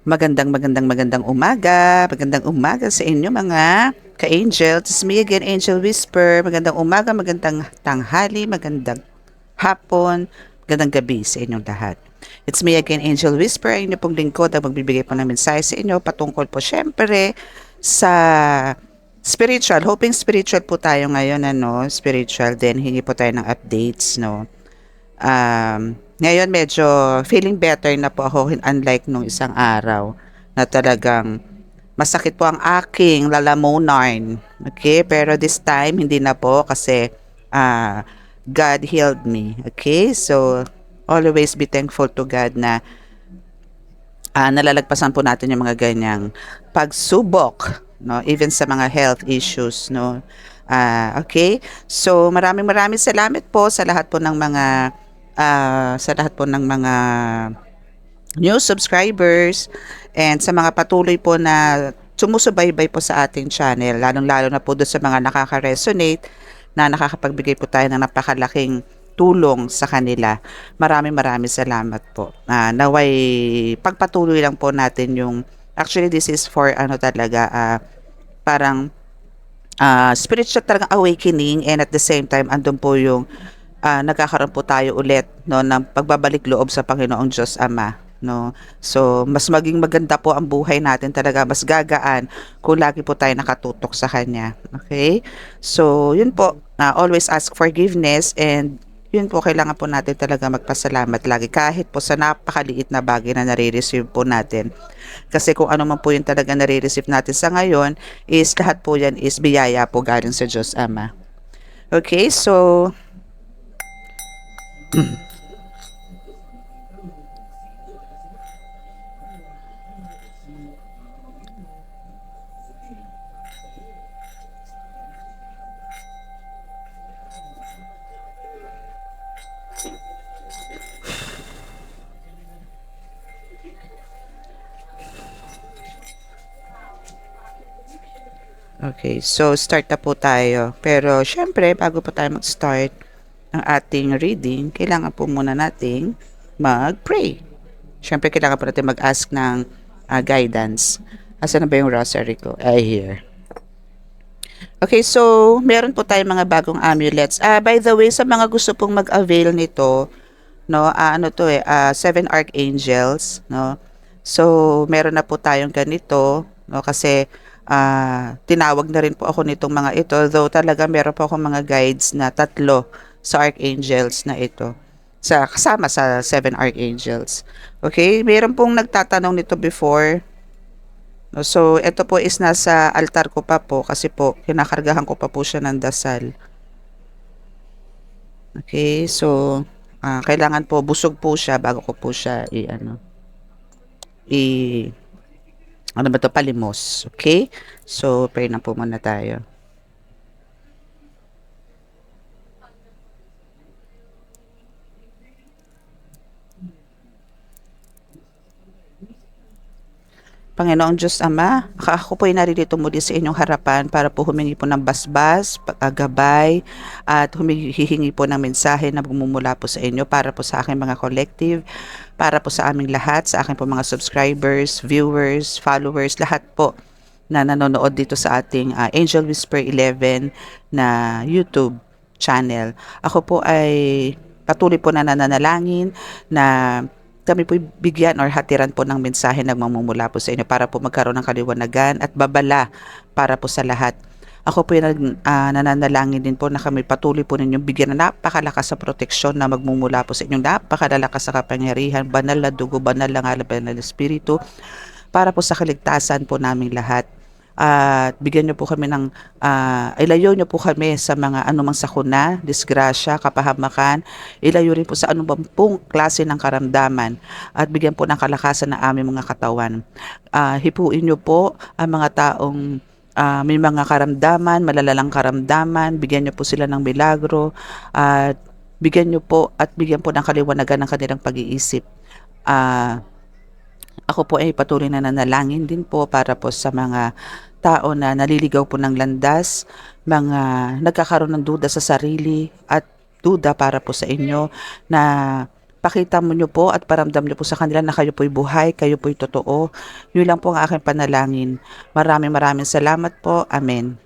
Magandang umaga sa inyo mga ka-angel. It's me again, Angel Whisper. Magandang umaga, magandang tanghali, magandang hapon, magandang gabi sa inyong lahat. It's me again, Angel Whisper, ang inyong pong lingkod ang magbibigay po ng mensahe sa inyo patungkol po syempre sa spiritual. Hoping spiritual po tayo ngayon, spiritual. Then hingi po tayo ng updates, no? Ngayon medyo feeling better na po ako unlike nung isang araw na talagang masakit po ang aking lalamunan. Okay? Pero this time, hindi na po kasi God healed me. Okay? So, always be thankful to God na nalalagpasan po natin yung mga ganyang pagsubok, no? Even sa mga health issues, no? Okay? So, maraming salamat po sa lahat po ng mga new subscribers and sa mga patuloy po na sumusubaybay po sa ating channel, lalong-lalo na po doon sa mga nakaka-resonate na nakakapagbigay po tayo ng napakalaking tulong sa kanila. Maraming salamat po. Naway pagpatuloy lang po natin yung actually this is for parang spiritual talagang awakening, and at the same time andun po yung nagkakaroon po tayo ulit, no, ng pagbabalik loob sa Panginoong Diyos Ama, no. So mas maging maganda po ang buhay natin, talaga mas gagaan kung lagi po tayo nakatutok sa Kanya. Okay? So yun po, always ask forgiveness, and yun po, kailangan po natin talaga magpasalamat lagi kahit po sa napakaliit na bagay na nare-receive po natin. Kasi kung ano man po yung talaga nare-receive natin sa ngayon, is lahat po yan is biyaya po galing sa Diyos Ama. Okay, so okay, so start na po tayo. Pero syempre, bago po tayo mag-start ng ating reading, kailangan po muna nating mag-pray. Syempre, kailangan po natin mag-ask ng guidance. Asan na ba yung rosary ko? Here. Okay, so meron po tayong mga bagong amulets. By the way, sa mga gusto pong mag-avail nito, no, Seven Archangels, no. So, meron na po tayong ganito, no, kasi tinawag na rin po ako nitong mga ito, though talaga meron po akong mga guides na 3 sa Archangels na ito. Kasama sa 7 Archangels. Okay, meron pong nagtatanong nito before. No, so, ito po is nasa altar ko pa po kasi po, kinakargahan ko pa po siya ng dasal. Okay, so, kailangan po, busog po siya bago ko po siya palimos. Okay? So, pray na po muna tayo. Panginoong Diyos Ama, ako po ay naririto muli sa inyong harapan para po humingi po ng basbas, gabay, at hihingi po ng mensahe na bumumula po sa inyo para po sa aking mga collective, para po sa aming lahat, sa aking po mga subscribers, viewers, followers, lahat po na nanonood dito sa ating Angel Whisper 11 na YouTube channel. Ako po ay patuloy po na nananalangin na kami po bigyan or hatiran po ng mensahe na magmumula po sa inyo para po magkaroon ng kaliwanagan at babala para po sa lahat. Ako po yung nananalangin din po na kami patuloy po ninyong bigyan na napakalakas sa proteksyon na magmumula po sa inyong napakalakas sa kapangyarihan, banal na dugo, banal na ngalan, banal na espiritu, para po sa kaligtasan po naming lahat. At bigyan niyo po kami ng ilayo niyo po kami sa mga anumang sakuna, disgrasya, kapahamakan. Ilayo rin po sa anumang pong klase ng karamdaman at bigyan po ng kalakasan ng aming mga katawan. Hipuin niyo po ang mga taong may mga karamdaman, malalalang karamdaman. Bigyan niyo po sila ng milagro at bigyan niyo po at bigyan po ng kaliwanagan ng kanilang pag-iisip. Ako po ay patuloy na nanalangin din po para po sa mga tao na naliligaw po ng landas, mga nagkakaroon ng duda sa sarili at duda para po sa inyo na Pakita mo nyo po at paramdam nyo po sa kanila na kayo po'y buhay, kayo po'y totoo. Yun lang po ang aking panalangin. Maraming maraming salamat po. Amen.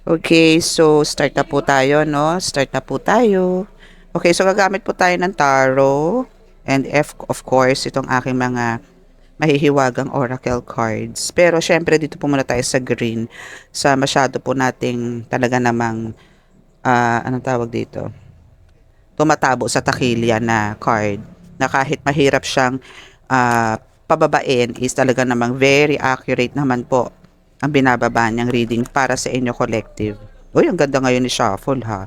Okay, so start na po tayo, no? Start na po tayo. Okay, so gagamit po tayo ng tarot and of course, itong aking mga mahihiwagang oracle cards. Pero syempre dito po muna tayo sa green. Sa masyado po nating talaga namang, anong tawag dito? Tumatabo sa takilya na card. Na kahit mahirap siyang pababain is talaga namang very accurate naman po ang binababa niyang reading para sa inyo collective. Uy, ang ganda ngayon ni Shuffle ha.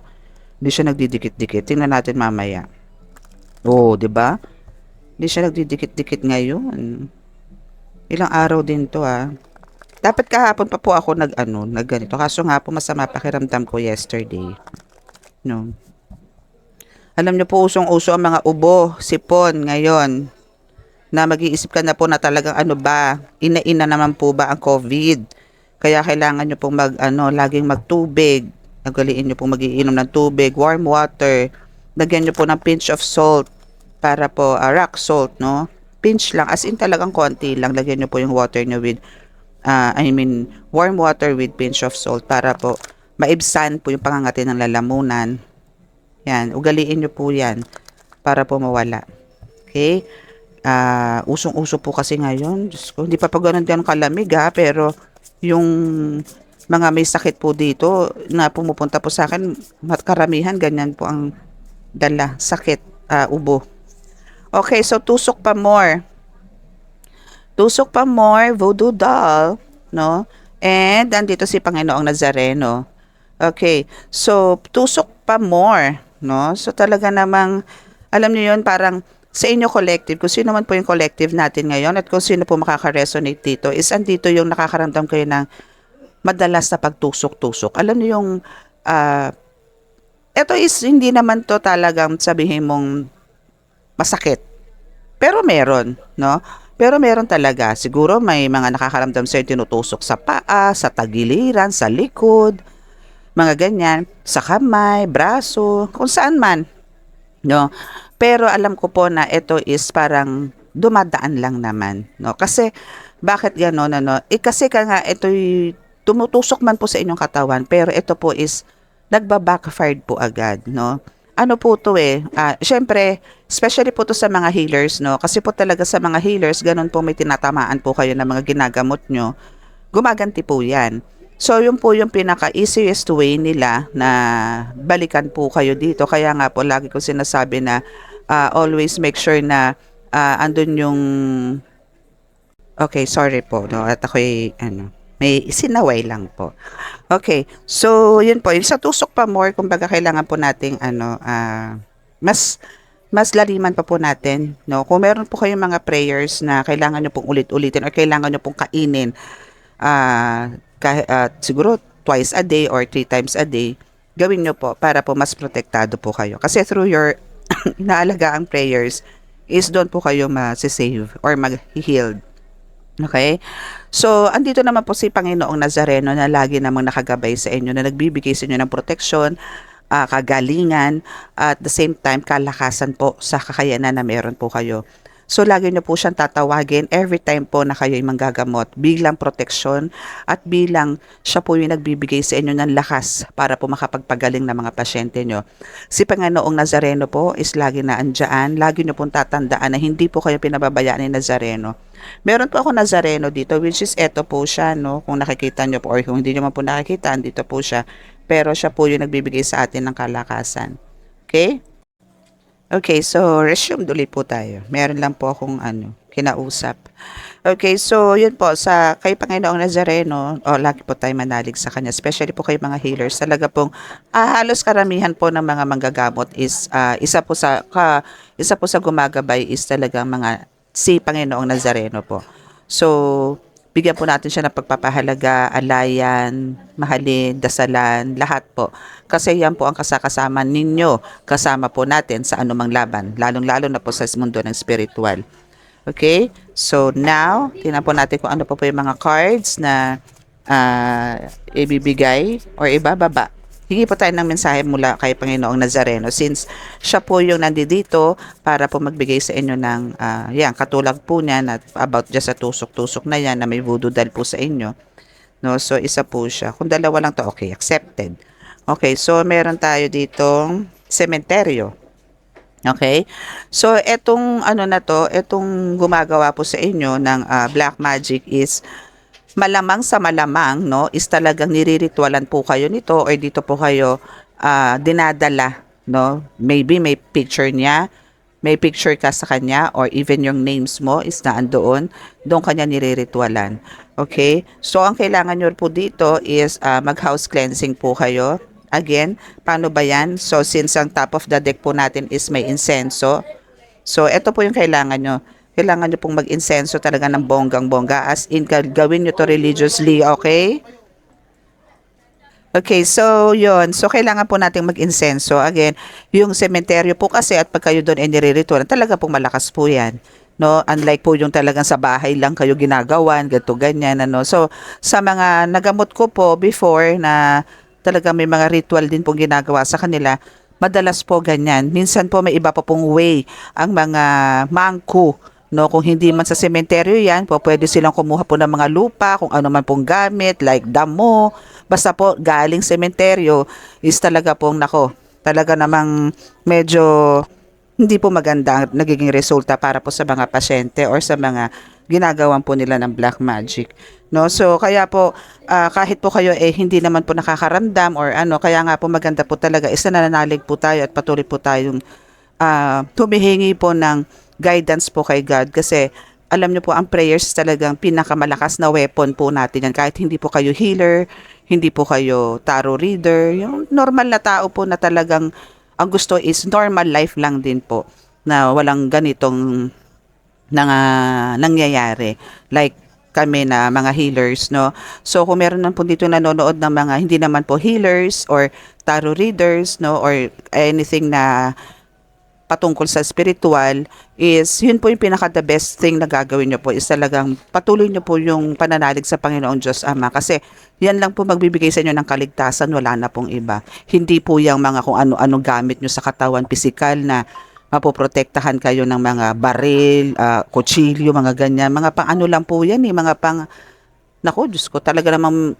Hindi siya nagdidikit-dikit. Tingnan natin mamaya. Oh, 'di ba? Hindi siya nagdidikit-dikit ngayon. Ilang araw din 'to ha. Dapat kahapon pa po ako nagganito. Kaso nga po masama pakiramdam ko yesterday. No. Alam niyo po usong-uso ang mga ubo, sipon ngayon. Na mag-iisip ka na po na talagang ano ba, ina-ina naman po ba ang COVID? Kaya kailangan nyo pong laging magtubig. Nagaliin nyo pong mag-iinom ng tubig, warm water. Lagyan nyo po ng pinch of salt para po, rock salt, no? Pinch lang, as in talagang konti lang. Lagyan nyo po yung water nyo with, warm water with pinch of salt para po maibsan po yung pangangati ng lalamunan. Yan, ugaliin nyo po yan para po mawala. Okay? Usong-uso po kasi ngayon. Diyos ko, hindi pa pa ganun kalamig ha, pero yung mga may sakit po dito na pumupunta po sa akin, karamihan ganyan po ang dala, sakit, ubo. Okay, so tusok pa more. Tusok pa more, voodoo doll, no? And andito si Panginoong Nazareno. Okay, so tusok pa more, no? So talaga namang, alam niyo yun, parang sa inyo collective, kung sino man po yung collective natin ngayon at kung sino po makaka-resonate dito, is andito yung nakakaramdam kayo ng madalas na pagtusok-tusok. Alam niyo yung, ito is hindi naman to talagang sabihin mong masakit. Pero meron, no? Pero meron talaga. Siguro may mga nakakaramdam sa'yo tinutusok sa paa, sa tagiliran, sa likod, mga ganyan, sa kamay, braso, kung saan man, no? Pero alam ko po na ito is parang dumadaan lang naman, no? Kasi bakit gano'n, ano? Kasi nga ito'y tumutusok man po sa inyong katawan, pero ito po is nagba-backfired po agad, no? Ano po to syempre, especially po to sa mga healers, no? Kasi po talaga sa mga healers, ganun po may tinatamaan po kayo ng mga ginagamot nyo, gumaganti po yan. So, yun po yung pinaka-easiest way nila na balikan po kayo dito. Kaya nga po, lagi ko sinasabi na always make sure na andun yung... Okay, sorry po. No? At ako'y, may sinaway lang po. Okay, so, yun po. Yung sa tusok pa more, kumbaga kailangan po nating, mas laliman pa po natin. No? Kung meron po kayong mga prayers na kailangan nyo pong ulit-ulitin or kailangan nyo pong kainin, siguro twice a day or 3 times a day, gawin nyo po para po mas protektado po kayo. Kasi through your inaalagaan prayers is doon po kayo masisave or mag-healed. Okay? So, andito naman po si Panginoong Nazareno na lagi namang nakagabay sa inyo, na nagbibigay sa inyo ng proteksyon, kagalingan, at the same time, kalakasan po sa kakayanan na meron po kayo. So, lagi nyo po siyang tatawagin every time po na kayo'y manggagamot bilang proteksyon at bilang siya po yung nagbibigay sa inyo ng lakas para po makapagpagaling ng mga pasyente nyo. Si Panginoong Nazareno po is lagi na andyan. Lagi nyo pong tatandaan na hindi po kayo pinababayaan ni Nazareno. Meron po ako Nazareno dito, which is eto po siya, no? Kung nakikita nyo po or kung hindi nyo man po nakikita, dito po siya. Pero siya po yung nagbibigay sa atin ng kalakasan. Okay? Okay, so resume ulit po tayo. Meron lang po akong kinausap. Okay, so yun po, sa kay Panginoong Nazareno, lagi po tayo manalig sa kanya, especially po kay mga healers. Talaga pong halos karamihan po ng mga manggagamot is isa po sa gumagabay is talaga si Panginoong Nazareno po. So, bigyan po natin siya ng pagpapahalaga, alayan, mahalin, dasalan, lahat po. Kasi yan po ang kasama ninyo, kasama po natin sa anumang laban, lalong-lalo na po sa mundo ng spiritual. Okay? So now, tingnan po natin kung ano po yung mga cards na ibibigay or ibababa. Hingi po tayo ng mensahe mula kay Panginoong Nazareno since siya po yung nandito para po magbigay sa inyo ng yan, katulad po niya na about just sa tusok-tusok na yan na may voodoo doll po sa inyo. No? So, isa po siya. Kung dalawa lang to, okay, accepted. Okay, so meron tayo ditong sementeryo. Okay? So, etong ano na to, etong gumagawa po sa inyo ng black magic is malamang sa malamang, no, is talagang niriritualan po kayo nito or dito po kayo dinadala, no? Maybe may picture niya, may picture ka sa kanya or even yung names mo is naandoon, doon kanya niriritualan. Okay? So, ang kailangan nyo po dito is mag-house cleansing po kayo. Again, paano ba yan? So, since ang top of the deck po natin is may insenso, so, ito po yung kailangan nyo. Kailangan nyo pong mag-insenso talaga ng bonggang-bongga as in gawin nyo to religiously, okay? Okay, so yon. So, kailangan po nating mag-insenso. Again, yung sementeryo po kasi at pag kayo doon ay nire-ritual, talaga pong malakas po yan. No, unlike po yung talagang sa bahay lang kayo ginagawan, ganito, ganyan, ano. So, sa mga nagamot ko po before na talaga may mga ritual din pong ginagawa sa kanila, madalas po ganyan. Minsan po may iba pa pong way ang mga mangku. No, kung hindi man sa sementeryo yan, po pwede silang kumuha po ng mga lupa, kung ano man pong gamit, like damo, basta po galing sementeryo is talaga pong nako, talaga namang medyo hindi po maganda ang nagiging resulta para po sa mga pasyente or sa mga ginagawan po nila ng black magic. No, so kaya po kahit po kayo hindi naman po nakakaramdam or ano, kaya nga po maganda po talaga is nananalig po tayo at patuloy po tayong humihingi po ng guidance po kay God kasi alam niyo po ang prayers talagang pinakamalakas na weapon po natin yan kahit hindi po kayo healer, hindi po kayo tarot reader, yung normal na tao po na talagang ang gusto is normal life lang din po na walang ganitong nangyayari like kami na mga healers, no? So kung meron naman po dito nanonood ng mga hindi naman po healers or tarot readers, no, or anything na patungkol sa spiritual is yun po yung pinaka the best thing na gagawin nyo po is talagang patuloy nyo po yung pananalig sa Panginoong Diyos Ama kasi yan lang po magbibigay sa inyo ng kaligtasan, wala na pong iba. Hindi po yung mga kung ano-ano gamit nyo sa katawan pisikal na mapoprotektahan kayo ng mga baril, kutsilyo, mga ganyan. Mga pang ano lang po yan mga pang naku, Diyos ko, talaga namang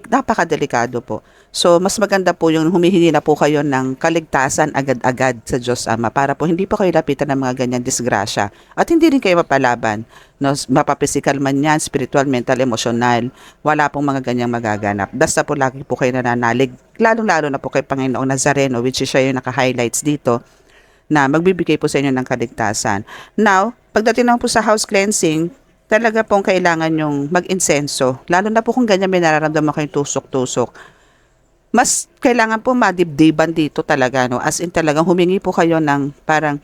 napakadelikado po. So, mas maganda po yung humihingi na po kayo ng kaligtasan agad-agad sa Diyos Ama para po hindi po kayo lapitan ng mga ganyan disgrasya. At hindi rin kayo mapalaban. No, mapapisikal man yan, spiritual, mental, emotional. Wala pong mga ganyang magaganap. Basta po lagi po kayo nananalig. Lalong-lalo na po kay Panginoong Nazareno, which is siya yung naka-highlights dito, na magbibigay po sa inyo ng kaligtasan. Now, pagdating naman po sa house cleansing, talaga pong kailangan yung mag-insenso. Lalo na po kung ganyan may nararamdaman kayong tusok-tusok. Mas kailangan po madibdiban dito talaga, no? As in talagang humingi po kayo ng parang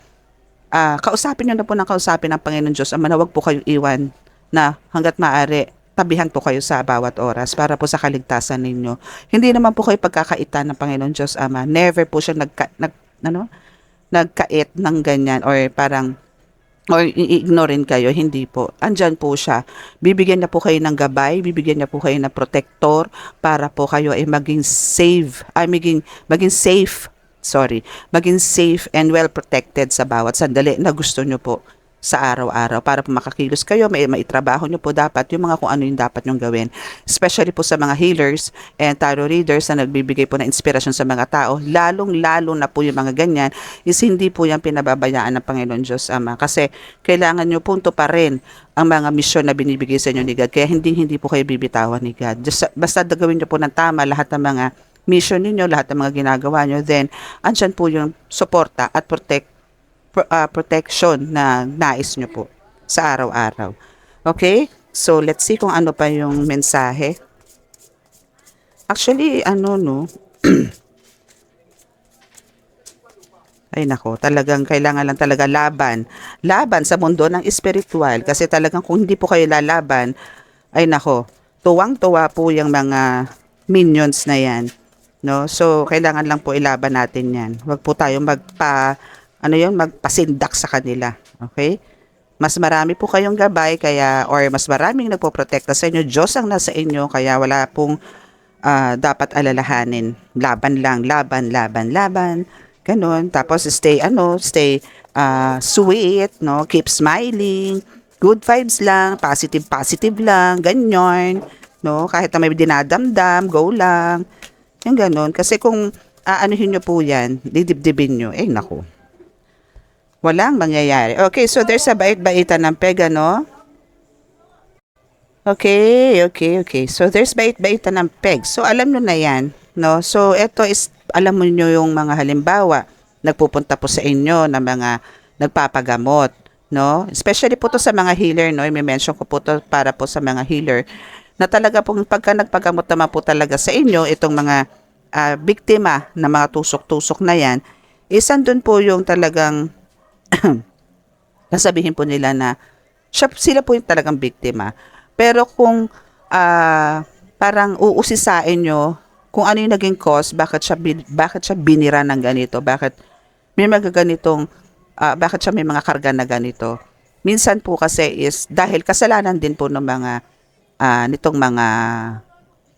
kausapin nyo na po ng kausapin ng Panginoon Diyos. Ama na wag po kayong iwan na hanggat maaari tabihan po kayo sa bawat oras para po sa kaligtasan ninyo. Hindi naman po kayo pagkakaitan ng Panginoon Diyos Ama. Never po siya nagkait ng ganyan or parang or i-ignorein kayo, hindi po. Andyan po siya. Bibigyan niya po kayo ng gabay, bibigyan niya po kayo ng protector para po kayo ay maging maging safe and well protected sa bawat sandali na gusto niyo po sa araw-araw para po makakilos kayo, maitrabaho nyo po dapat yung mga kung ano yung dapat nyong gawin. Especially po sa mga healers and tarot readers na nagbibigay po ng inspirasyon sa mga tao, lalong-lalo na po yung mga ganyan, is hindi po yan pinababayaan ng Panginoon Diyos Ama. Kasi kailangan nyo punto pa rin ang mga misyon na binibigay sa inyo ni God. Kaya hindi po kayo bibitawan ni God. Basta gawin nyo po ng tama lahat ng mga mission ninyo, lahat ng mga ginagawa nyo, then andyan po yung suporta at protection na nais nyo po sa araw-araw. Okay? So, let's see kung ano pa yung mensahe. Actually, ay nako, talagang kailangan lang talaga laban. Laban sa mundo ng espiritual. Kasi talagang kung hindi po kayo lalaban, ay nako, tuwang-tuwa po yung mga minions na yan. No? So, kailangan lang po ilaban natin yan. Huwag po tayo magpasindak sa kanila. Okay? mas marami po kayong gabay kaya or mas maraming nagpoprotekta sa inyo. Diyos ang nasa inyo kaya wala pong dapat alalahanin. Laban lang, laban, laban, laban. Ganun. Tapos stay sweet, no? Keep smiling. Good vibes lang, positive, positive lang, ganyan. No? Kahit na may dinadamdam, go lang. Yung ganun. Kasi kung aanuhin nyo po yan, didibdibin nyo, naku. Walang mangyayari. Okay, so there's a bait-baitan ng peg, ano? Okay. So there's bait-baitan ng peg. So alam nyo na yan, no? So ito is, alam mo nyo yung mga halimbawa, nagpupunta po sa inyo na mga nagpapagamot, no? Especially po to sa mga healer, no? May mention ko po to para po sa mga healer na talaga pong pagka nagpagamot naman po talaga sa inyo, itong mga biktima na mga tusok-tusok na yan, andun po yung talagang sasabihin po nila na sila po yung talagang biktima. Pero kung parang uusisain nyo kung ano yung naging cause, bakit siya binira ng ganito, bakit may mga ganitong, bakit siya may mga karga na ganito. Minsan po kasi is dahil kasalanan din po ng mga nitong mga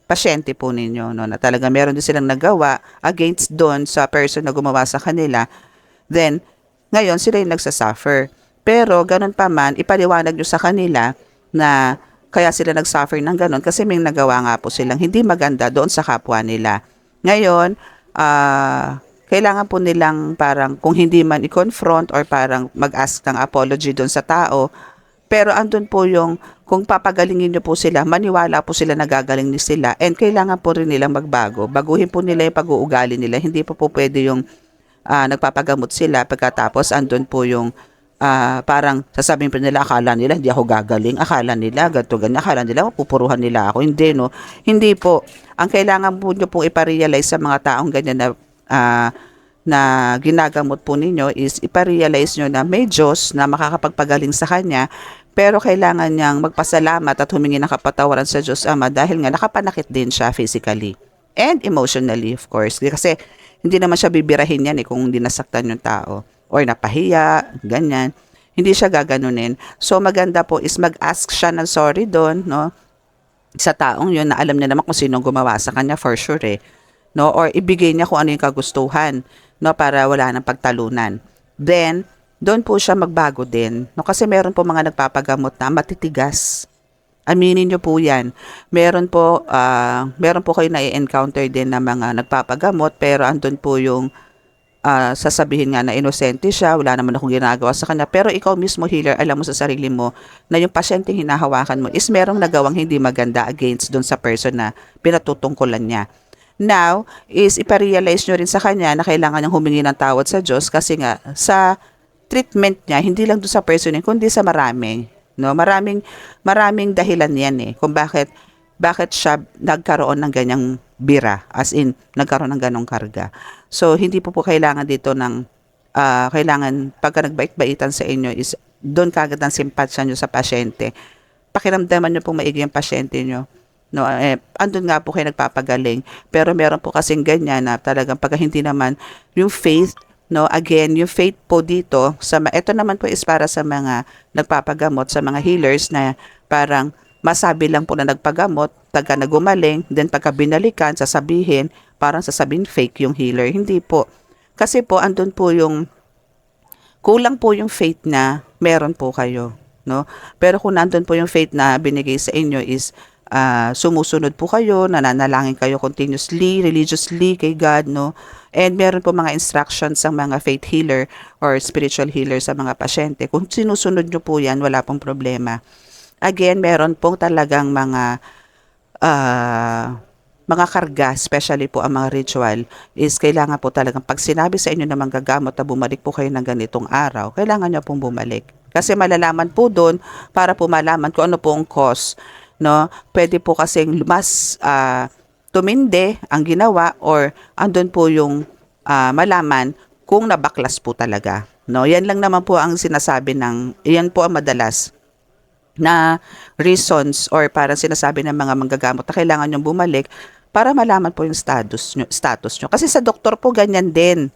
pasyente po ninyo, no, na talaga meron din silang nagawa against doon sa person na gumawa sa kanila, then ngayon sila yung nagsasuffer. Pero ganun pa man, ipaliwanag nyo sa kanila na kaya sila nagsuffer ng ganun kasi may nagawa nga po silang hindi maganda doon sa kapwa nila. Ngayon, kailangan po nilang parang kung hindi man i-confront or parang mag-ask ng apology doon sa tao, pero andun po yung kung papagalingin nyo po sila, maniwala po sila na gagaling ni sila and kailangan po rin nilang magbago. Baguhin po nila yung pag-uugali nila. Hindi po pwede yung nagpapagamot sila pagkatapos andun po yung parang sasabihin po nila, akala nila hindi ako gagaling, akala nila ganito ganyan, akala nila pupuruhan nila ako. Hindi, no? Hindi po. Ang kailangan po nyo pong iparealize sa mga taong ganyan na ginagamot po ninyo is iparealize nyo na may Diyos na makakapagpagaling sa Kanya, pero kailangan niyang magpasalamat at humingi ng kapatawaran sa Diyos Ama dahil nga nakapanakit din siya physically and emotionally, of course. Kasi hindi naman siya bibirahin yan kung hindi nasaktan yung tao or napahiya, ganyan. Hindi siya gaganunin. So maganda po is mag-ask siya ng sorry doon, no? Sa taong yun na alam niya naman kung sinong gumawa sa kanya for sure no? Or ibigay niya kung ano yung kagustuhan, no? Para wala nang pagtalunan. Then, doon po siya magbago din, no? Kasi meron po mga nagpapagamot na matitigas. Aminin niyo po yan. Meron po kayo na i-encounter din na mga nagpapagamot pero andun po yung sasabihin nga na inosente siya, wala naman akong ginagawa sa kanya. Pero ikaw mismo, healer, alam mo sa sarili mo na yung pasyente hinahawakan mo is merong nagawang hindi maganda against doon sa person na pinatutungkulan niya. Now, is iparealize nyo rin sa kanya na kailangan niyang humingi ng tawad sa Diyos kasi nga sa treatment niya, hindi lang doon sa person kundi sa marami. No? Maraming dahilan yan kung bakit siya nagkaroon ng ganyang bira, as in, nagkaroon ng ganong karga. So, hindi po kailangan dito ng, kailangan pagka nagbait-baitan sa inyo is doon kagad ang simpatsya nyo sa pasyente. Pakiramdaman nyo pong maigi yung pasyente nyo. No, andun nga po kayo nagpapagaling. Pero meron po kasing ganyan na talagang pagka hindi naman yung faith, no, again, yung faith po dito, ito naman po is para sa mga nagpapagamot, sa mga healers na parang masabi lang po na nagpagamot, taga nagumaling, then pagka binalikan, parang sasabihin fake yung healer. Hindi po. Kasi po, andun po yung, kulang po yung faith na meron po kayo. No? Pero kung nandun po yung faith na binigay sa inyo is, sumusunod po kayo, nananalangin kayo continuously, religiously kay God, no? And meron po mga instructions sa mga faith healer or spiritual healer sa mga pasyente. Kung sinusunod nyo po yan, wala pong problema. Again, meron pong talagang mga karga, especially po ang mga ritual, is kailangan po talagang pag sinabi sa inyo na manggagamot na bumalik po kayo ng ganitong araw, kailangan nyo pong bumalik. Kasi malalaman po doon para po malaman kung ano po ang cause. No? Pwede po kasing mas tumindi ang ginawa or andun po yung malaman kung nabaklas po talaga. No? Yan lang naman po ang sinasabi yan po ang madalas na reasons or parang sinasabi ng mga manggagamot na kailangan nyong bumalik para malaman po yung status nyo. Kasi sa doktor po ganyan din.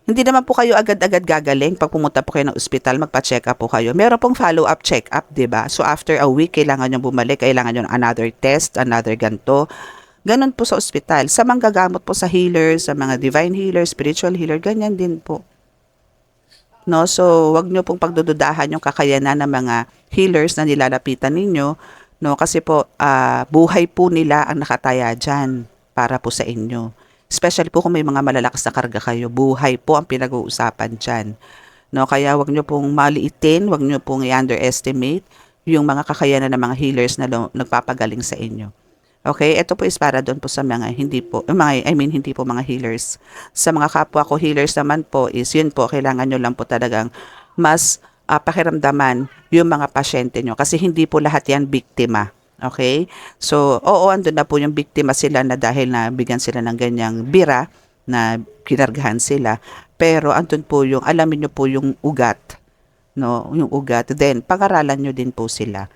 Hindi naman po kayo agad-agad gagaling pag pumunta po kayo ng ospital, magpa-check up po kayo. Meron pong follow-up check-up, 'di ba? So after a week, kailangan nyo bumalik, kailangan nyo ng another test, another ganto. Ganon po sa ospital. Sa manggagamot po sa healers, sa mga divine healers, spiritual healer, ganyan din po. No, so wag nyo pong pagdududahan yung kakayanan ng mga healers na nilalapitan ninyo, no, kasi po buhay po nila ang nakataya diyan para po sa inyo. Especially po kung may mga malalakas na karga kayo, buhay po ang pinag-uusapan diyan. No, kaya wag nyo pong maliitin, wag nyo pong i-underestimate yung mga kakayanan ng mga healers na nagpapagaling sa inyo. Okay, ito po is para doon po sa mga hindi po, hindi po mga healers. Sa mga kapwa ko healers naman po is yun po, kailangan nyo lang po talagang mas pakiramdaman yung mga pasyente nyo kasi hindi po lahat yan biktima. Okay? So, oo, andun na po yung biktima sila na dahil na bigyan sila ng ganyang bira na kinargahan sila. Pero andun po yung, alamin nyo po yung ugat. No? Yung ugat. Then, pag-aralan nyo din po sila.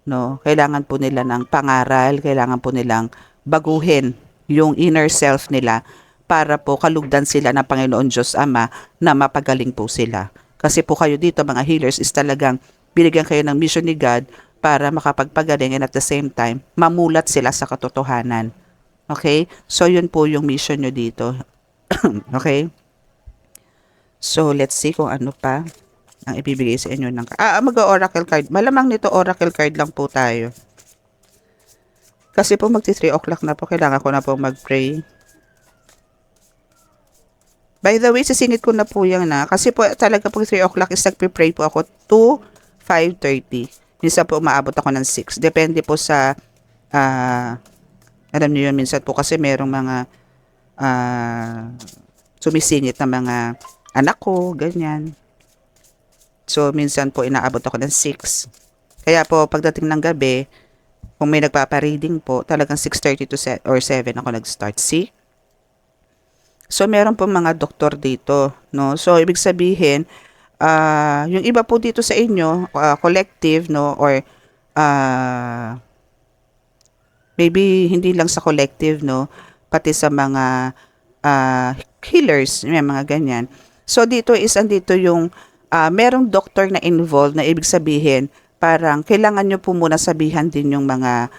No, kailangan po nila ng pangaral, kailangan po nilang baguhin yung inner self nila para po kalugdan sila ng Panginoon Diyos Ama na mapagaling po sila. Kasi po kayo dito mga healers is talagang binigyan kayo ng mission ni God para makapagpagaling and at the same time mamulat sila sa katotohanan. Okay? So yun po yung mission nyo dito. Okay? So let's see kung ano pa ang ibibigay sa inyo ng mag-oracle card. Malamang nito oracle card lang po tayo. Kasi po magti 3 o'clock na po. Kailangan ko na po mag-pray. By the way, sisingit ko na po yan na. Kasi po talaga po 3 o'clock is nagpe-pray po ako to 5:30. Minsan po umaabot ako ng 6. Depende po sa alam niyo yun, minsan po kasi merong mga sumisingit na mga anak ko, ganyan. So, minsan po inaabot ako ng 6. Kaya po, pagdating ng gabi, kung may nagpapa-reading po, talagang 6:30 to 7 ako nag-start. See? So, meron po mga doktor dito, no? So, ibig sabihin, yung iba po dito sa inyo, collective, no? Or, maybe hindi lang sa collective, no? Pati sa mga healers, may mga ganyan. So, dito is, andito yung merong doctor na involved na ibig sabihin, parang kailangan nyo po muna sabihan din yung mga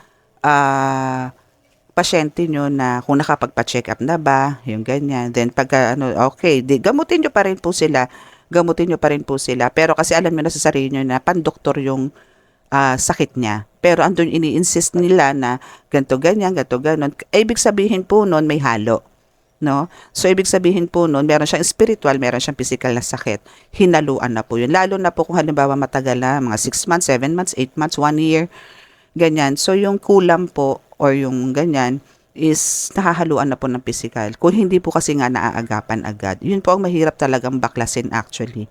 pasyente nyo na kung nakapagpa-check up na ba, yung ganyan. Then pagka, okay, gamutin nyo pa rin po sila. Gamutin nyo pa rin po sila. Pero kasi alam nyo na sa sarili nyo na pan-doktor yung sakit niya. Pero andun ini-insist nila na ganto ganyan, ganto ganon. Ibig sabihin po nun may halo. No? So, ibig sabihin po nun, meron siyang spiritual, meron siyang physical na sakit. Hinaluan na po yun. Lalo na po kung halimbawa matagal na, mga 6 months, 7 months, 8 months, 1 year, ganyan. So, yung kulam po, or yung ganyan, is nakahaluan na po ng physical. Kung hindi po kasi nga naaagapan agad. Yun po ang mahirap talagang baklasin actually.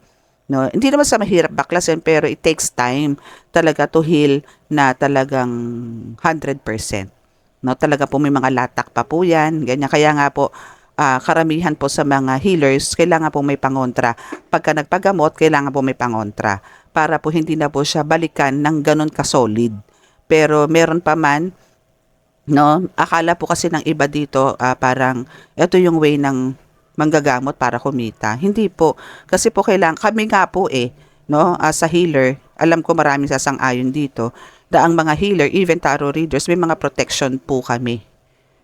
No? Hindi naman sa mahirap baklasin, pero it takes time talaga to heal na talagang 100%. No? Talaga po may mga latak pa po yan. Ganyan. Kaya nga po, karamihan po sa mga healers, kailangan po may pangontra. Pagka nagpagamot, kailangan po may pangontra. Para po hindi na po siya balikan ng ganun ka-solid. Pero meron pa man, no, akala po kasi ng iba dito, parang ito yung way ng manggagamot para kumita. Hindi po. Kasi po kailangan, kami nga po no, as a healer, alam ko maraming sasang-ayon dito, na ang mga healer, even tarot readers, may mga protection po kami.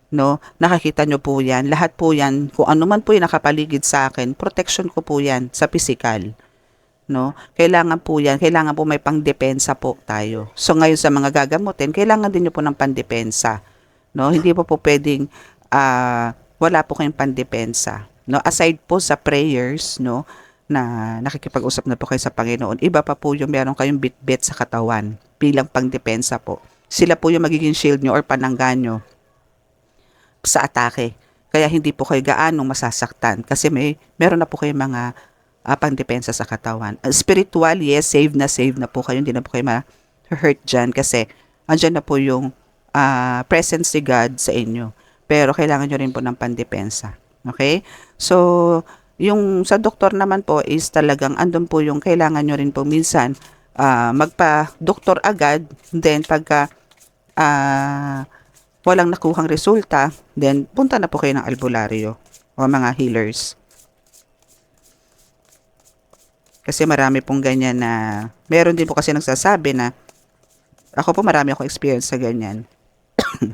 No, nakakita nyo po yan. Lahat po yan, kung ano man po yung nakapaligid sa akin, protection ko po yan sa physical. No, kailangan po yan, kailangan po may pangdepensa po tayo. So ngayon sa mga gagamutin, kailangan din nyo po ng pandepensa. No, hindi po pwedeng wala po kayong pandepensa. No, aside po sa prayers, no, na nakikipag-usap na po kayo sa Panginoon, iba pa po yung meron kayong bit-bit sa katawan bilang pangdepensa po. Sila po yung magiging shield nyo or panangga nyo sa atake. Kaya hindi po kayo gaanong masasaktan kasi meron na po kayo mga pangdepensa sa katawan. Spiritual, yes, save na po kayo. Hindi na po kayo ma-hurt dyan kasi andyan na po yung presence ni God sa inyo. Pero kailangan nyo rin po ng pandepensa. Okay? So, yung sa doktor naman po is talagang andun po yung kailangan nyo rin po minsan magpa-doktor agad. Then pagka walang nakuhang resulta, then punta na po kayo ng albularyo o mga healers. Kasi marami pong ganyan na, meron din po kasi nagsasabi na, ako po marami akong experience sa ganyan,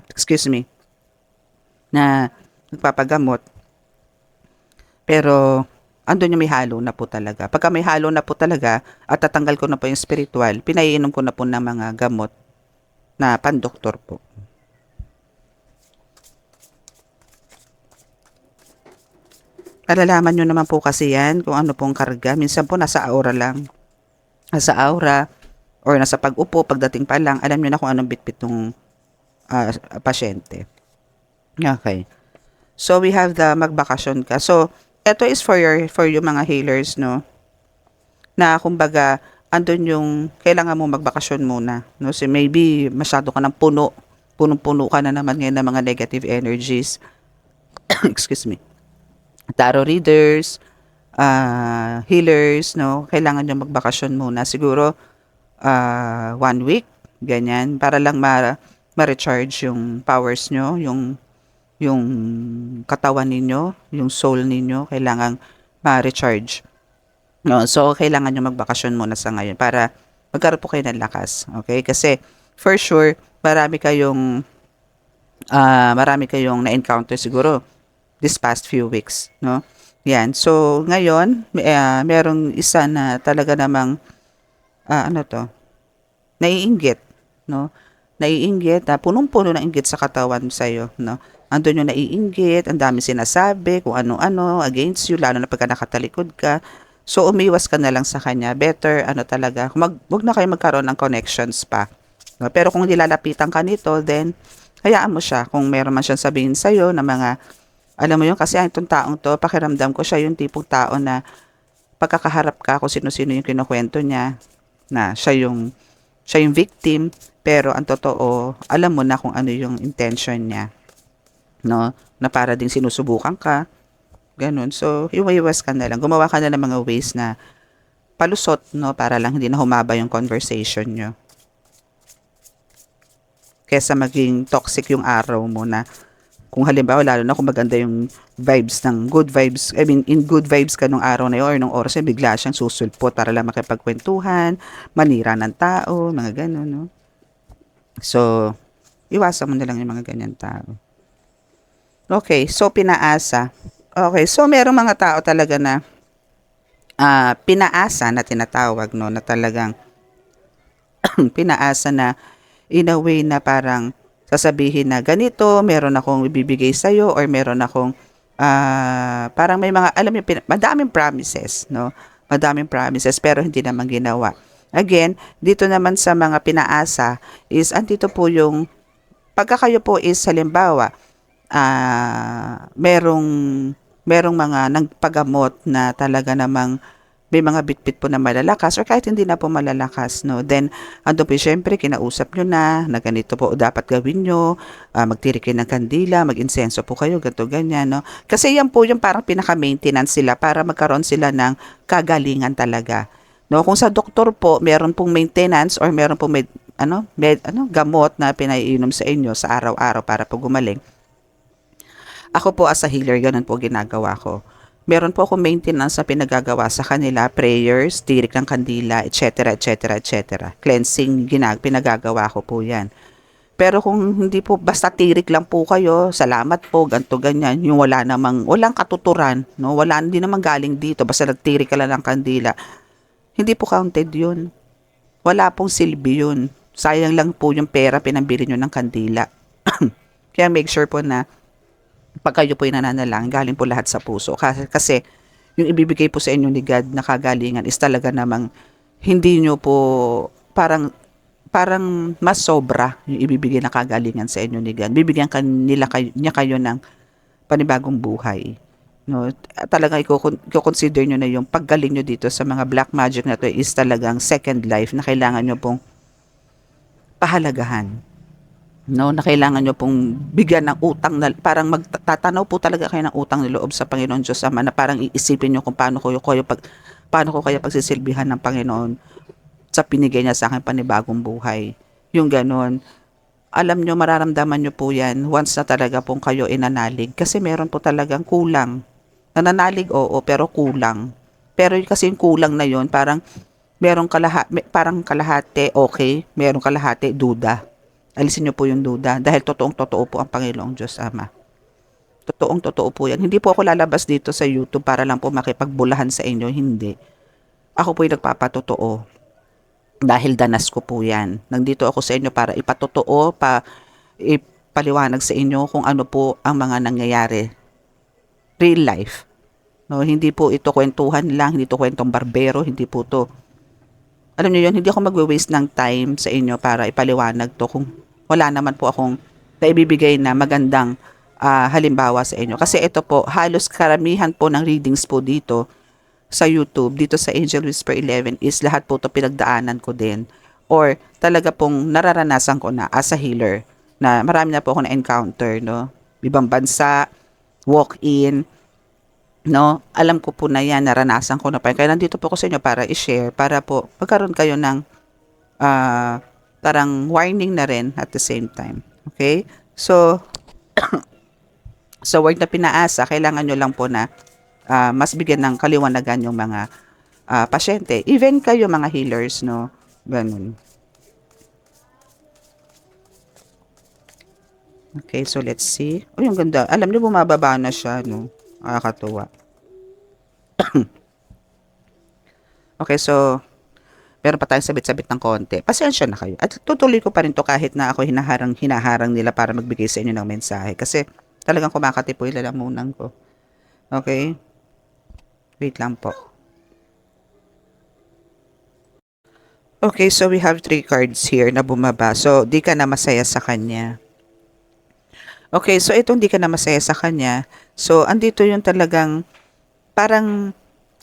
excuse me, na nagpapagamot, pero andun yung may halo na po talaga. Pagka may halo na po talaga at tatanggal ko na po yung spiritual, pinaiinom ko na po ng mga gamot na pandoktor po. Malalaman nyo naman po kasi yan kung ano pong karga. Minsan po nasa aura lang. Nasa aura or nasa pag-upo, pagdating pa lang, alam nyo na kung anong bitbit ng pasyente. Okay. So, we have the magbakasyon ka. So, ito is for your mga healers, no? Na kumbaga, andun yung kailangan mo magbakasyon muna. No? So, maybe masyado ka ng puno. Punong-puno ka na naman ngayon ng mga negative energies. Excuse me. Tarot readers, healers, no? Kailangan nyo magbakasyon muna. Siguro, 1 week, ganyan, para lang ma-recharge yung powers nyo, yung katawan ninyo, yung soul ninyo, kailangan ma-recharge. No, so, kailangan nyo magbakasyon muna sa ngayon para magkaroon po kayo ng lakas. Okay? Kasi, for sure, marami kayong na-encounter siguro this past few weeks. No? Yan. So, ngayon, merong isa na talaga namang, naiinggit. No? Naiinggit, punong-puno ng inggit sa katawan sa'yo. No? Andun yung naiinggit, ang dami sinasabi, kung ano-ano, against you, lalo na pagka nakatalikod ka. So, umiwas ka na lang sa kanya. Better, talaga, wag na kayo magkaroon ng connections pa. No? Pero kung nilalapitan ka nito, then, hayaan mo siya. Kung meron man siyang sabihin sa'yo na mga, alam mo yun, kasi itong taong to, pakiramdam ko siya yung tipong tao na pagkakaharap ka kung sino-sino yung kinukwento niya, na siya yung victim, pero ang totoo, alam mo na kung ano yung intention niya. No? Na para ding sinusubukan ka. Ganun. So, iwas ka na lang. Gumawa ka na ng mga ways na palusot, no? Para lang hindi na humaba yung conversation nyo. Kesa maging toxic yung araw mo na kung halimbawa, lalo na kung maganda yung vibes ng good vibes, I mean, in good vibes ka nung araw na yun or nung oras na bigla siyang susulpot para lang makipagkwentuhan, manira ng tao, mga ganun, no? So, iwasan mo na lang yung mga ganyan tao. Okay, so pinaasa. Okay, so merong mga tao talaga na pinaasa na tinatawag, no, na talagang pinaasa na in a way na parang sasabihin na ganito, meron akong ibibigay sa'yo or meron akong parang may mga, alam mo, madaming promises, no? Madaming promises pero hindi naman ginawa. Again, dito naman sa mga pinaasa is andito po yung pagka kayo po is halimbawa, merong mga nagpagamot na talaga namang may mga bitbit po na malalakas or kahit hindi na po malalakas, no? Then, ando po syempre, kinausap nyo na ganito po dapat gawin nyo, magtirik kayo ng kandila, mag-insenso po kayo, ganito, ganyan, no? Kasi yan po yung parang pinaka-maintenance sila para magkaroon sila ng kagalingan talaga. No? Kung sa doktor po, meron pong maintenance or meron pong gamot na pinaiinom sa inyo sa araw-araw para po gumaling. Ako po as a healer, ganun po ginagawa ko. Meron po ako maintenance na pinagagawa sa kanila, prayers, tirik ng kandila, etc., etc., etc. Cleansing, pinagagawa ko po yan. Pero kung hindi po, basta tirik lang po kayo, salamat po, ganto ganyan, yung walang katuturan, no? Hindi namang galing dito, basta nagtirik ka lang ng kandila, hindi po counted yun. Wala pong silbi yun. Sayang lang po yung pera pinambili nyo ng kandila. Kaya make sure po na pag kayo po nananalang, galing po lahat sa puso. Kasi yung ibibigay po sa inyo ni God na kagalingan is talaga namang hindi nyo po parang mas sobra yung ibibigay na kagalingan sa inyo ni God. Bibigyan niya kayo ng panibagong buhay. No, talaga i-consider nyo na yung paggaling nyo dito sa mga black magic na to is talagang second life na kailangan nyo pong pahalagahan. No, na kailangan nyo pong bigyan ng utang na parang magtatanaw po talaga kayo ng utang na loob sa Panginoon Diyos Ama na parang iisipin nyo kung paano ko kaya pagsisilbihan ng Panginoon sa pinigay niya sa akin panibagong buhay. Yung ganon. Alam nyo, mararamdaman nyo po yan once na talaga pong kayo inanalig kasi meron po talagang kulang. Nananalig, oo, pero kulang. Pero kasi yung kulang na yun, parang parang kalahati okay, merong kalahati duda. Alisin niyo po yung duda dahil totoong totoo po ang Panginoong Diyos Ama. Totoong totoo po yan. Hindi po ako lalabas dito sa YouTube para lang po makipagbulahan sa inyo. Hindi. Ako po yung nagpapatotoo. Dahil danas ko po yan. Nandito ako sa inyo para ipatotoo, ipaliwanag sa inyo kung ano po ang mga nangyayari. Real life. No, hindi po ito kwentuhan lang, hindi ito kwentong barbero, hindi po to. Alam niyo yun, hindi ako magwe-waste ng time sa inyo para ipaliwanag to kung wala naman po akong naibibigay na magandang halimbawa sa inyo. Kasi ito po, halos karamihan po ng readings po dito sa YouTube, dito sa Angel Whisper 11 is lahat po to pinagdaanan ko din. Or talaga pong nararanasan ko na as a healer na marami na po ako na-encounter, no? Ibang bansa, walk-in, no? Alam ko po na yan, naranasan ko na pa. Kaya nandito po ako sa inyo para i-share, para po magkaroon kayo ng parang warning na rin at the same time. Okay? So, sa word na pinaasa, kailangan nyo lang po na mas bigyan ng kaliwanagan yung mga pasyente. Even kayo mga healers, no? Ganun. Okay, so let's see. Oh, yung ganda. Alam niyo, bumababa na siya, no? Nakakatuwa. Okay, so, meron pa tayong sabit-sabit ng konti. Pasensya na kayo. At tutuloy ko pa rin to kahit na ako hinaharang nila para magbigay sa inyo ng mensahe. Kasi talagang kumakati po yung lalamunan ko. Okay? Wait lang po. Okay, so we have 3 cards here na bumaba. So, di ka na masaya sa kanya. Okay, so itong di ka na masaya sa kanya. So, andito yung talagang parang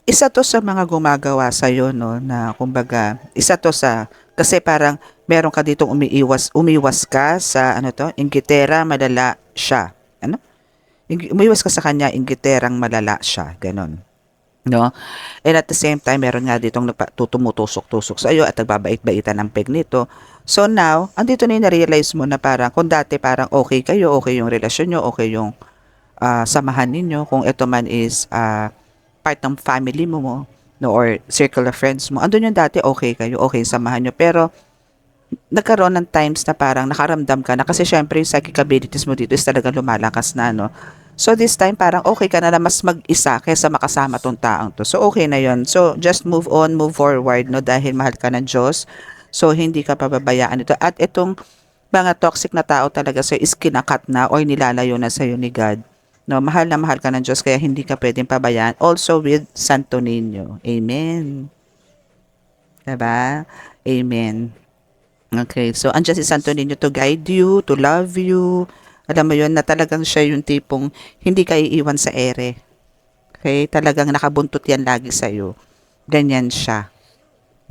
isa to sa mga gumagawa sa iyo, no, na kumbaga isa to sa kasi parang meron ka ditong umiwas ka sa ano to, inggitera, malala siya. Ano? Umiwas ka sa kanya, inggiterang malala siya, ganon. No? And at the same time, meron nga ditong tumutusok-tusok sa iyo at nagbabait-baitan ng peg nito. So now, andito na yung na-realize mo na parang kung dati parang okay kayo, okay yung relasyon nyo, okay yung samahan ninyo, kung ito man is part ng family mo, no, or circle of friends mo, andun yung dati okay kayo, okay samahan nyo, pero nagkaroon ng times na parang nakaramdam ka na kasi syempre yung psychic abilities mo dito is talagang lumalakas na, no. So this time parang okay ka na mas mag-isa kaysa makasama tong taong to. So okay na yon. So just move on, move forward, no, dahil mahal ka ng Diyos. So hindi ka pababayaan ito. At itong mga toxic na tao talaga so is kinakat na or nilalayo na sa'yo ni God. No, mahal na mahal ka ng Diyos kaya hindi ka pwedeng pabayaan. Also with Santo Niño. Amen. Diba? Amen. Okay, so andyan si Santo Niño to guide you, to love you. Alam mo yun, na talagang siya yung tipong hindi ka iiwan sa ere. Okay, talagang nakabuntot yan lagi sa'yo. Ganyan siya.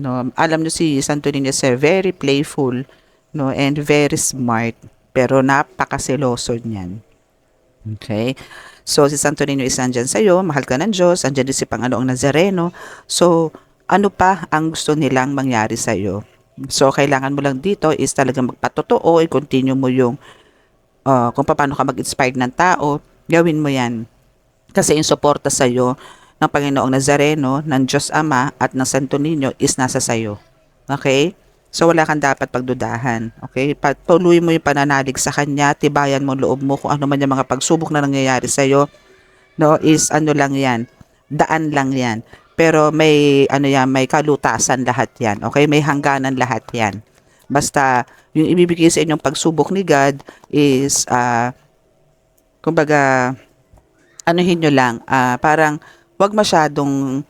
No, alam nyo si Santo Niño sir, very playful, no, and very smart. Pero napakasiloso niyan. Okay? So, si Santo Niño is andyan sa'yo, mahal ka ng Diyos, andyan din si Panginoong Nazareno. So, ano pa ang gusto nilang mangyari sa'yo? So, kailangan mo lang dito is talagang magpatotoo, i-continue mo yung kung paano ka mag-inspire ng tao, gawin mo yan. Kasi yung suporta sa'yo ng Panginoong Nazareno, ng Diyos Ama, at ng Santo Niño is nasa sa'yo. Okay? So, wala kang dapat pagdudahan. Okay? Patuloy mo yung pananalig sa Kanya, tibayan mo loob mo kung ano man yung mga pagsubok na nangyayari sa'yo. No, is ano lang yan. Daan lang yan. Pero may, ano yan, may kalutasan lahat yan. Okay? May hangganan lahat yan. Basta, yung ibibigay sa inyong pagsubok ni God is, kumbaga, anuhin nyo lang, parang, wag masyadong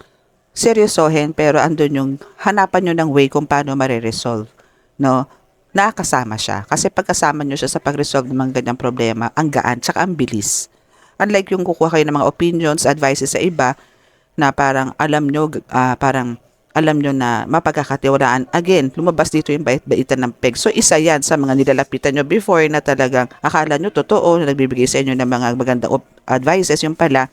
seryosohin pero andun yung hanapan nyo ng way kung paano mariresolve, no? Nakakasama siya. Kasi pagkasama nyo siya sa pag-resolve ng mga ganyang problema, ang gaan, tsaka ang bilis. Unlike yung kukuha kayo ng mga opinions, advices sa iba, na parang alam nyo, alam nyo na mapagkakatiwalaan. Again, lumabas dito yung bait-baitan ng peg. So, isa yan sa mga nilalapitan nyo before na talagang akala nyo totoo, na nagbibigay sa inyo ng mga magandang advices, yung pala,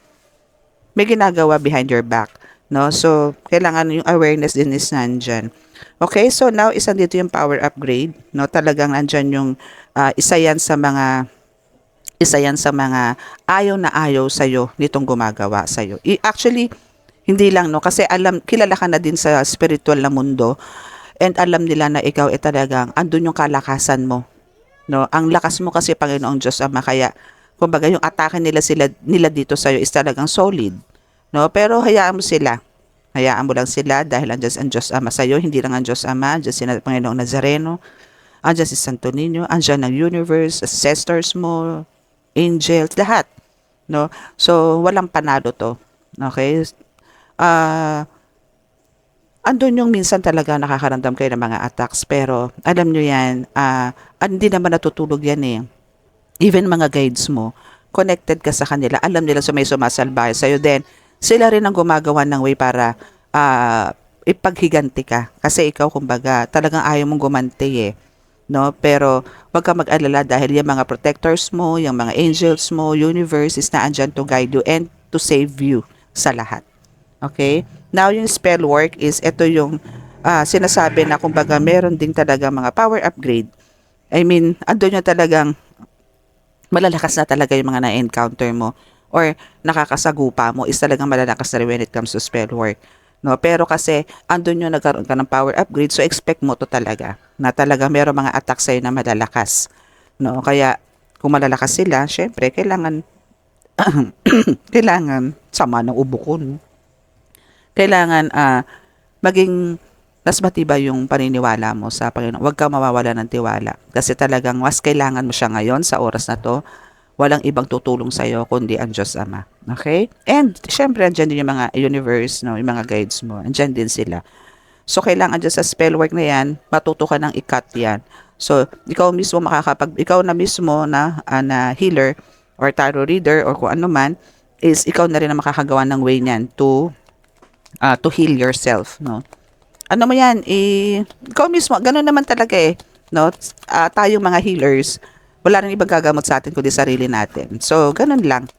may ginagawa behind your back. No? So, kailangan yung awareness din is nandyan. Okay, so now, isa dito yung power upgrade. No? Talagang nandyan yung isa yan sa mga ayaw na ayaw sa'yo nitong gumagawa sa'yo. Actually, Hindi lang, no, kasi kilala ka na din sa spiritual na mundo, and alam nila na ikaw talagang andun yung kalakasan mo, no? Ang lakas mo kasi, Panginoong Diyos Ama, kaya kumbaga yung atake nila dito sa iyo is talagang solid, no? Pero hayaan mo sila. Hayaan mo lang sila dahil andiyan ang Diyos Ama sa iyo, hindi lang ang Diyos Ama, andiyan si Panginoong Nazareno, andiyan si Santo Niño, andiyan ang universe, ancestors mo, angels, lahat, no? So walang panalo to. Okay? Ah, andun yung minsan talaga nakakaramdam kayo ng mga attacks, pero alam nyo yan, hindi naman natutulog yan eh. Even mga guides mo, connected ka sa kanila, alam nila may sumasalbahe sa'yo, then sila rin ang gumagawa ng way para ipaghiganti ka. Kasi ikaw, kumbaga, talagang ayaw mong gumanti eh. No? Pero wag ka mag-alala dahil yung mga protectors mo, yung mga angels mo, universe is na andyan to guide you and to save you sa lahat. Okay? Now, yung spell work is, ito yung sinasabi na kumbaga meron din talaga mga power upgrade. I mean, andun yung talagang malalakas na talaga yung mga na-encounter mo or nakakasagupa mo is talagang malalakas na rin when it comes to spell work. No? Pero kasi, andun yung nagkaroon ka ng power upgrade, so expect mo to talaga, na talaga meron mga attack sa'yo na malalakas. No? Kaya, kung malalakas sila, syempre, kailangan kailangan sama ng ubo ko, no? Kailangan maging mas matibay yung paniniwala mo sa Panginoon. Huwag kang mawawala ng tiwala. Kasi talagang mas kailangan mo siya ngayon sa oras na to. Walang ibang tutulong sa'yo kundi ang Diyos Ama. Okay? And syempre, andyan din yung mga universe, no? Yung mga guides mo. Andyan din sila. So, kailangan dyan sa spell work na yan, matuto ka ng i-cut yan. So, ikaw na mismo na healer or tarot reader or kung ano man, is ikaw na rin ang makakagawa ng way niyan to heal yourself, no? Ano mo yan, ikaw mismo, ganun naman talaga eh, no? Tayong mga healers, wala rin ibang gagamot sa atin kundi sarili natin. So, ganun lang.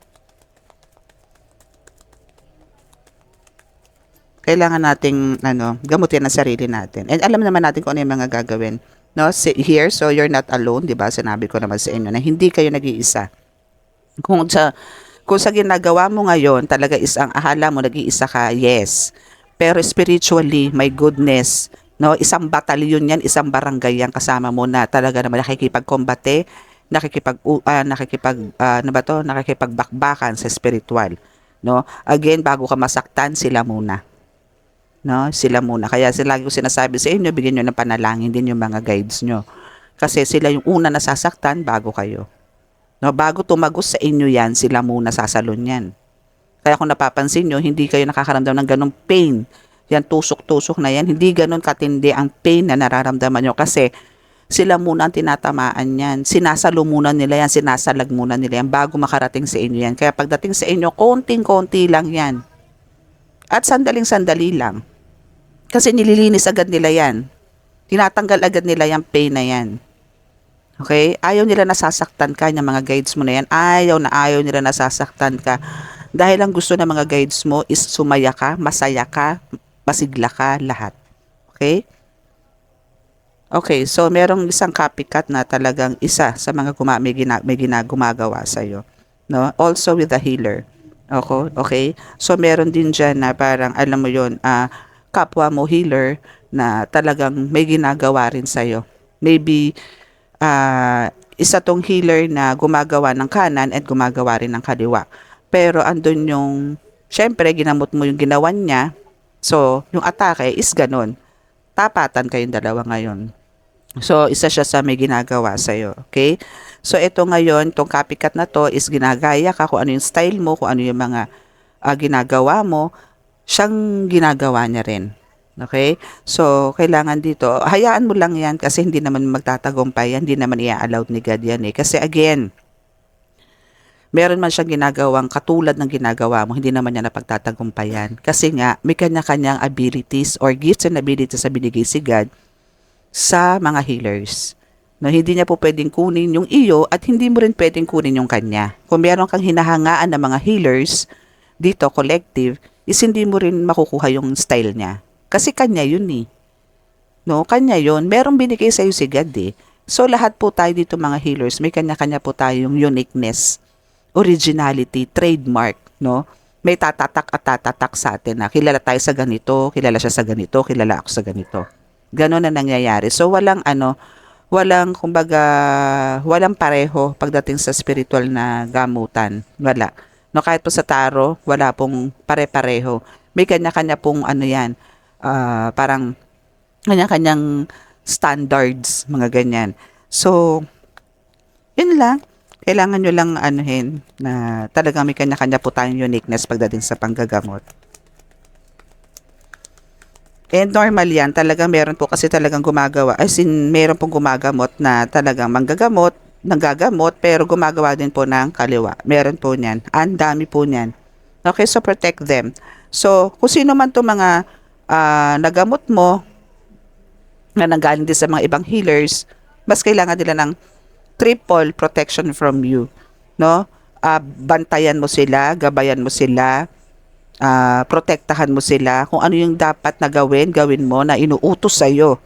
Kailangan nating gamutin ang sarili natin. And alam naman natin kung ano yung mga gagawin, no? Here, so you're not alone, 'di ba? Sinabi ko naman sa inyo na hindi kayo nag-iisa. Kung sa ginagawa mo ngayon, talaga is ang akala mo nag-iisa ka, yes. Pero spiritually, my goodness, no, isang batalyon yan, isang barangay yan kasama mo na talaga naman nakikipagkombate, nakikipagbakbakan sa spiritual, no? Again, bago ka masaktan, sila muna. No, sila muna. Kaya lagi ko sinasabi sa inyo, bigyan nyo ng panalangin din yung mga guides nyo. Kasi sila yung una nasasaktan bago kayo. No, bago tumagos sa inyo yan, sila muna sasalon yan. Kaya kung napapansin nyo, hindi kayo nakakaramdam ng ganong pain. Yan, tusok-tusok na yan. Hindi ganon katindi ang pain na nararamdaman nyo kasi sila muna ang tinatamaan yan. Sinasalo muna nila yan, sinasalag muna nila yan bago makarating sa inyo yan. Kaya pagdating sa inyo, konting-konti lang yan. At sandaling-sandali lang. Kasi nililinis agad nila yan. Tinatanggal agad nila yung pain na yan. Okay? Ayaw nila nasasaktan ka ng mga guides mo na yan. Ayaw nila nasasaktan ka. Dahil ang gusto ng mga guides mo is sumaya ka, masaya ka, masigla ka, lahat. Okay? Okay, so merong isang copycat na talagang isa sa mga gumagawa sa'yo. No? Also with the healer. Okay? So meron din dyan na parang, alam mo yun, kapwa mo healer na talagang may ginagawa rin sa'yo. Maybe, isa tong healer na gumagawa ng kanan at gumagawa rin ng kaliwa. Pero andun yung, syempre, ginamot mo yung ginawan niya. So, yung atake is ganun. Tapatan kayong dalawa ngayon. So, isa siya sa may ginagawa sa'yo. Okay? So, ito ngayon, itong copycat na to is ginagaya ka kung ano yung style mo, kung ano yung mga ginagawa mo, siyang ginagawa niya rin. Okay? So, kailangan dito, hayaan mo lang yan kasi hindi naman magtatagumpay yan, hindi naman i-allowed ni God yan eh. Kasi again, meron man siyang ginagawang katulad ng ginagawa mo, hindi naman niya napagtatagumpayan. Kasi nga, may kanya-kanyang abilities or gifts and abilities na binigay si God sa mga healers. No, hindi niya po pwedeng kunin yung iyo at hindi mo rin pwedeng kunin yung kanya. Kung meron kang hinahangaan ng mga healers dito, collective, is hindi mo rin makukuha yung style niya. Kasi kanya yun eh. No, kanya yun. Merong binigay sa'yo si God eh. So, lahat po tayo dito mga healers, may kanya-kanya po tayong uniqueness, originality, trademark, no? may tatatak at tatatak sa atin na kilala tayo sa ganito, kilala siya sa ganito, kilala ako sa ganito. Ganon na nangyayari. So walang kumbaga, walang pareho pagdating sa spiritual na gamutan. Wala. No, kahit po sa taro, wala pong pare-pareho. May kanya-kanya pong yan, parang kanya-kanyang standards, mga ganyan. So, yun lang. Kailangan nyo lang na talagang may kanya-kanya po tayong uniqueness pagdating sa panggagamot. And normal yan, talagang meron po kasi talagang gumagawa, as in meron pong gumagamot na talagang nanggagamot, pero gumagawa din po ng kaliwa. Meron po niyan. Ang dami po niyan. Okay, so protect them. So, kung sino man to mga nagamot mo, na nanggaling din sa mga ibang healers, mas kailangan nila ng triple protection from you. No? Bantayan mo sila, gabayan mo sila, protektahan mo sila, kung ano yung dapat na gawin mo na inuutos sa'yo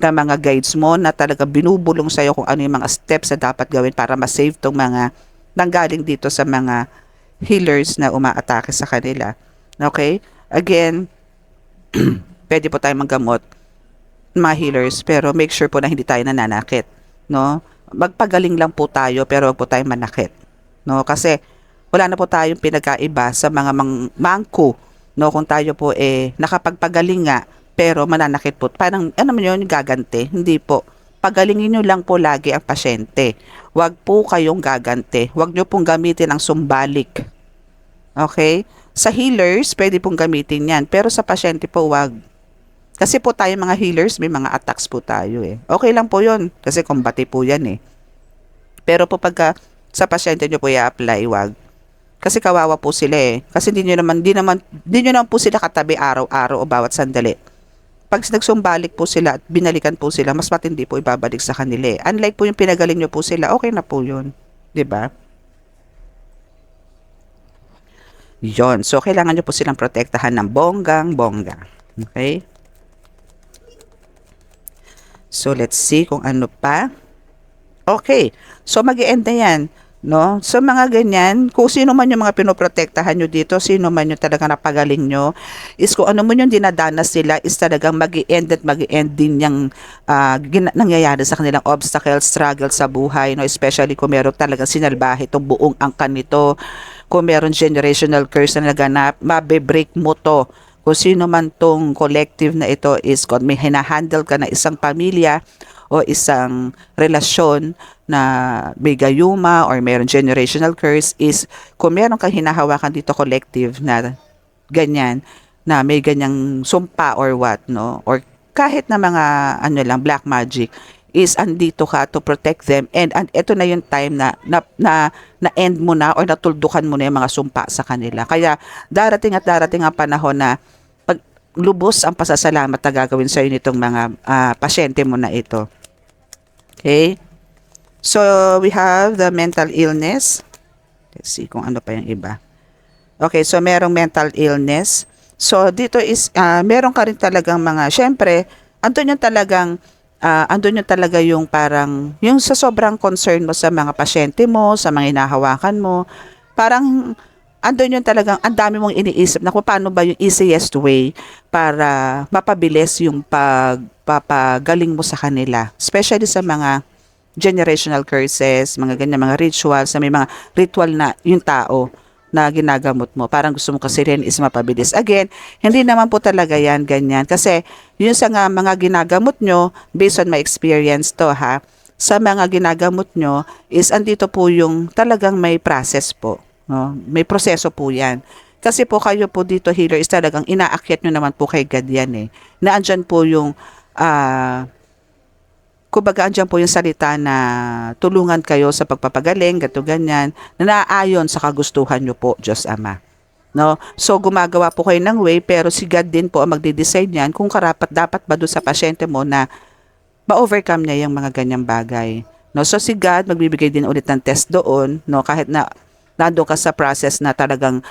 na mga guides mo na talaga binubulong sa'yo kung ano yung mga steps na dapat gawin para ma-save tong mga nanggaling dito sa mga healers na umaatake sa kanila. Okay? Again, pwede po tayo manggamot mga healers, pero make sure po na hindi tayo nananakit. No? Magpagaling lang po tayo, pero wag po tayo manakit. No? Kasi wala na po tayong pinagkaiba sa mga mangko, no? Kung tayo po nakapagpagaling nga, pero mananakit po. Parang, man yun, gagante. Hindi po. Pagalingin nyo lang po lagi ang pasyente. Huwag po kayong gagante. Huwag nyo pong gamitin ang sumbalik. Okay? Sa healers, pwede pong gamitin yan. Pero sa pasyente po, huwag. Kasi po tayo mga healers, may mga attacks po tayo Okay lang po yun. Kasi combate po yan Pero po pagka sa pasyente nyo po i-apply, huwag. Kasi kawawa po sila Kasi hindi nyo naman po sila katabi araw-araw o bawat sandali. Pag nagsumbalik po sila at binalikan po sila, mas matindi po ibabalik sa kanila Unlike po yung pinagaling nyo po sila, okay na po yun. 'Di ba? Yon. So, kailangan nyo po silang protektahan ng bonggang-bongga. Okay? So, let's see kung ano pa. Okay. So, mag-i-end na yan. No? So mga ganyan, kung sino man yung mga pinoprotektahan nyo dito, sino man yung talaga napagaling nyo, is kung ano man yung dinadanas sila, is talagang mag-i-end at mag-i-end din yung nangyayari sa kanilang obstacle, struggle sa buhay, no? Especially kung meron talagang sinalbahe itong buong angkan nito, kung meron generational curse na naganap, mabe-break mo to. Kung sino man tong collective na ito is, kung may hinahandle ka na isang pamilya, o isang relasyon na may gayuma or meron generational curse, is kung meron kang hinahawakan dito collective na ganyan, na may ganyang sumpa or what, no? Or kahit na mga black magic, is andito ka to protect them, and ito na yung time na end mo na or natuldukan mo na yung mga sumpa sa kanila. Kaya darating ang panahon na pag lubos ang pasasalamat na gagawin sa iyo nitong mga pasyente mo na ito. Okay? So, we have the mental illness. Let's see kung ano pa yung iba. Okay, so merong mental illness. So, dito is, meron ka rin talagang mga, syempre, andun yung talaga yung parang, yung sa sobrang concern mo sa mga pasyente mo, sa mga hinahawakan mo, parang, andun yung talagang, ang dami mong iniisip na kung paano ba yung easiest way para mapabilis yung papagaling mo sa kanila. Especially sa mga generational curses, mga ganyan, mga rituals, may mga ritual na yung tao na ginagamot mo. Parang gusto mo kasi rin is mapabilis. Again, hindi naman po talaga yan ganyan. Kasi yun sa mga ginagamot nyo, based on my experience to sa mga ginagamot nyo is andito po yung talagang may process po. No? May proseso po yan. Kasi po kayo po dito, healer, is talagang inaakyat nyo naman po kay God yan Na andyan po yung, kumbaga andyan po yung salita na tulungan kayo sa pagpapagaling, gato ganyan, na naayon sa kagustuhan nyo po, Diyos Ama. No? So, gumagawa po kayo ng way, pero si God din po ang magde-decide yan kung dapat ba doon sa pasyente mo na ma-overcome niya yung mga ganyang bagay. No? So, si God magbibigay din ulit ng test doon, no? Kahit na nandun ka sa process na talagang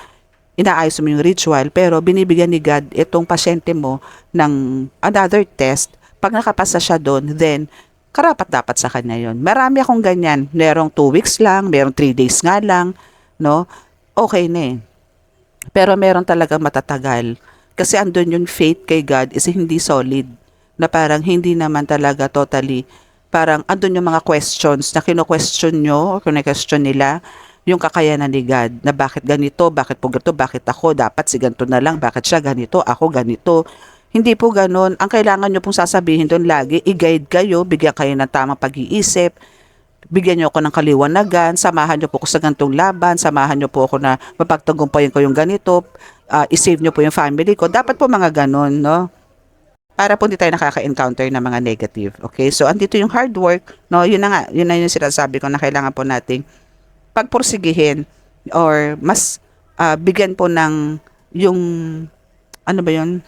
inaayos mo yung ritual, pero binibigyan ni God itong pasyente mo ng another test. Pag nakapasa siya doon, then karapat-dapat sa kanya yon. Marami akong ganyan. Merong 2 weeks lang, merong 3 days nga lang, no? Okay na Pero meron talagang matatagal. Kasi andun yung faith kay God is hindi solid. Na parang hindi naman talaga totally, parang andun yung mga questions na kino-question nyo o kino-question nila yung kakayanan ni God. Na bakit ganito, bakit po ganito, bakit ako, dapat si ganito na lang, bakit siya ganito, ako ganito. Hindi po ganun. Ang kailangan nyo pong sasabihin doon lagi, i-guide kayo, bigyan kayo ng tamang pag-iisip, bigyan niyo ako ng kaliwanagan, samahan niyo po ako sa ganitong laban, samahan niyo po ako na mapagtagumpayan ko yung ganito, i-save niyo po yung family ko. Dapat po mga ganun, no? Para po hindi tayo nakaka-encounter ng mga negative. Okay? So, andito yung hard work, no? Yun na nga, yun na yung sinasabi ko na kailangan po nating pagpursigihin or mas bigyan po ng yung, ano ba yun?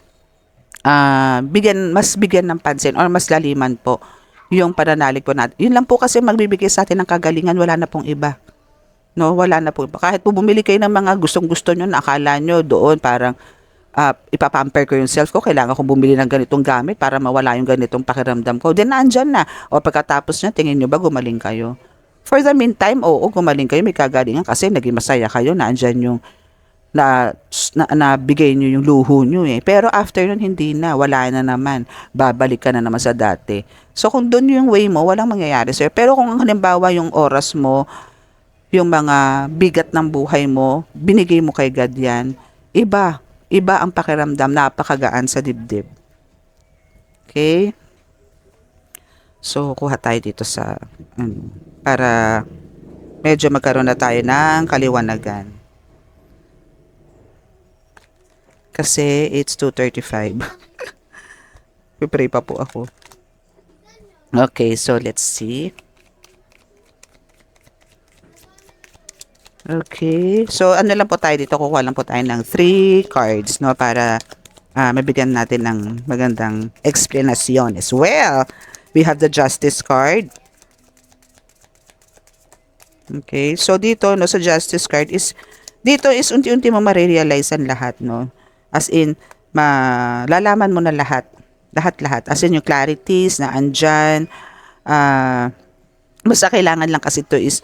Mas bigyan ng pansin or mas laliman po yung pananalig po natin. Yun lang po kasi magbibigay sa atin ng kagalingan, wala na pong iba. No, wala na po. Kahit po bumili kayo ng mga gustong-gusto nyo, na akala nyo doon parang ipapamper ko yung self ko, kailangan ko bumili ng ganitong gamit para mawala yung ganitong pakiramdam ko. Then naandyan na. O pagkatapos nyo, tingin nyo ba gumaling kayo? For the meantime, oo, gumaling kayo, may kagalingan kasi naging masaya kayo, naandyan yung nabigay nyo yung luho nyo eh. Pero after nun, hindi na. Wala na naman. Babalik ka na naman sa dati. So, kung doon yung way mo, walang mangyayari sa'yo. Pero kung halimbawa yung oras mo, yung mga bigat ng buhay mo, binigay mo kay God yan, iba. Iba ang pakiramdam. Napakagaan sa dibdib. Okay? So, kuha tayo dito sa, para medyo magkaroon na tayo ng kaliwanagan. Kasi it's 2:35. Pipray pa po ako. Okay, so let's see. Okay, so ano lang po tayo dito, kukuha lang po tayo ng 3 cards, no, para mabigyan natin ng magandang explanation as well. We have the Justice card. Okay, so dito, no, sa Justice card is, dito is unti-unti mo marirealize ang lahat, no. As in, malalaman mo na lahat. Lahat-lahat. As in, yung clarities na andyan. Basta kailangan lang kasi ito is,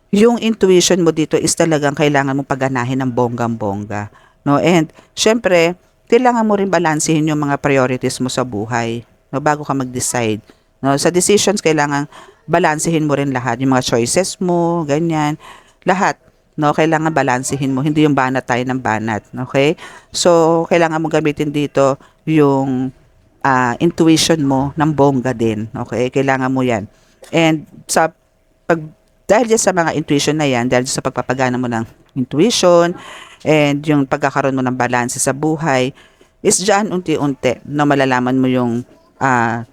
yung intuition mo dito is talagang kailangan mong pagganahin ng bonggang-bongga. No? And, syempre, kailangan mo rin balansehin yung mga priorities mo sa buhay, no? Bago ka mag-decide. No? Sa decisions, kailangan balansehin mo rin lahat. Yung mga choices mo, ganyan. Lahat. No, kailangan balansehin mo, hindi yung banat tayo ng banat, okay? So, kailangan mo gamitin dito yung intuition mo ng bongga din, okay? Kailangan mo 'yan. And dahil dyan sa mga intuition na 'yan, dahil sa pagpapagana mo ng intuition and yung pagkakaroon mo ng balanse sa buhay, is dyan unti-unti na malalaman mo yung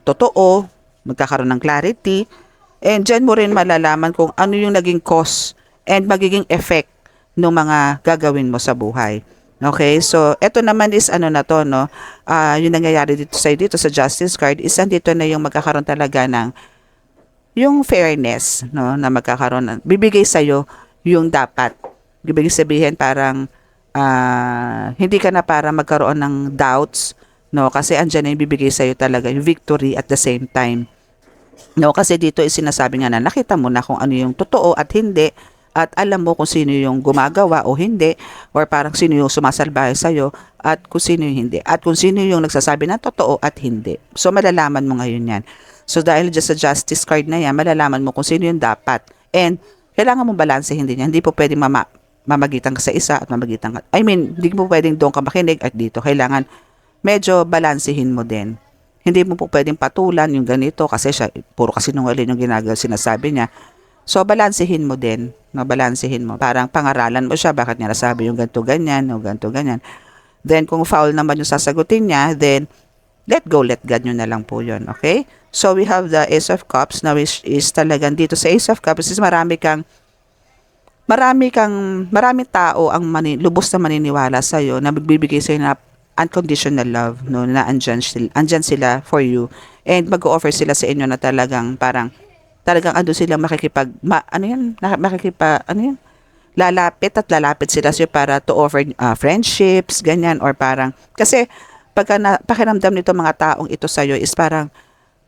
totoo, magkakaroon ng clarity, and dyan mo rin malalaman kung ano yung naging cause and magiging effect ng mga gagawin mo sa buhay. Okay? So, eto naman is ano na to, no? Yung nangyayari dito sa Justice card is andito na yung magkakaroon talaga ng yung fairness, no? Na magkakaroon, bibigay sa'yo yung dapat. Ibig sabihin parang hindi ka na para magkaroon ng doubts, no? Kasi andyan na yung bibigay sa'yo talaga yung victory at the same time. No, kasi dito is sinasabi nga na nakita mo na kung ano yung totoo at hindi, at alam mo kung sino yung gumagawa o hindi, or parang sino yung sumasalbahe sa'yo at kung sino yung hindi, at kung sino yung nagsasabi na totoo at hindi. So malalaman mo ngayon yan. So dahil just sa Justice card na yan, malalaman mo kung sino yung dapat, and kailangan mo balansehin din yan. Hindi po pwedeng mamagitan ka sa isa at mamagitan ka, hindi mo pwedeng doon ka makinig at dito. Kailangan medyo balansehin mo din. Hindi mo po pwedeng patulan yung ganito kasi siya, puro kasinungaling yung sinasabi niya. So, balansehin mo din. No, balansehin mo. Parang pangaralan mo siya. Bakit niya nasabi yung ganito, ganyan, o ganito, ganyan. Then, kung foul naman yung sasagutin niya, then, let go, let God nyo na lang po yun. Okay? So, we have the Ace of Cups na which is talagang dito sa Ace of Cups is maraming tao ang lubos na maniniwala sa'yo na magbibigay sa'yo na unconditional love, no, na andyan sila for you, and mag-o-offer sila sa inyo na talagang ando sila lalapit sila sa'yo para to offer friendships, ganyan, or parang, kasi pakiramdam nito mga taong ito sa'yo is parang,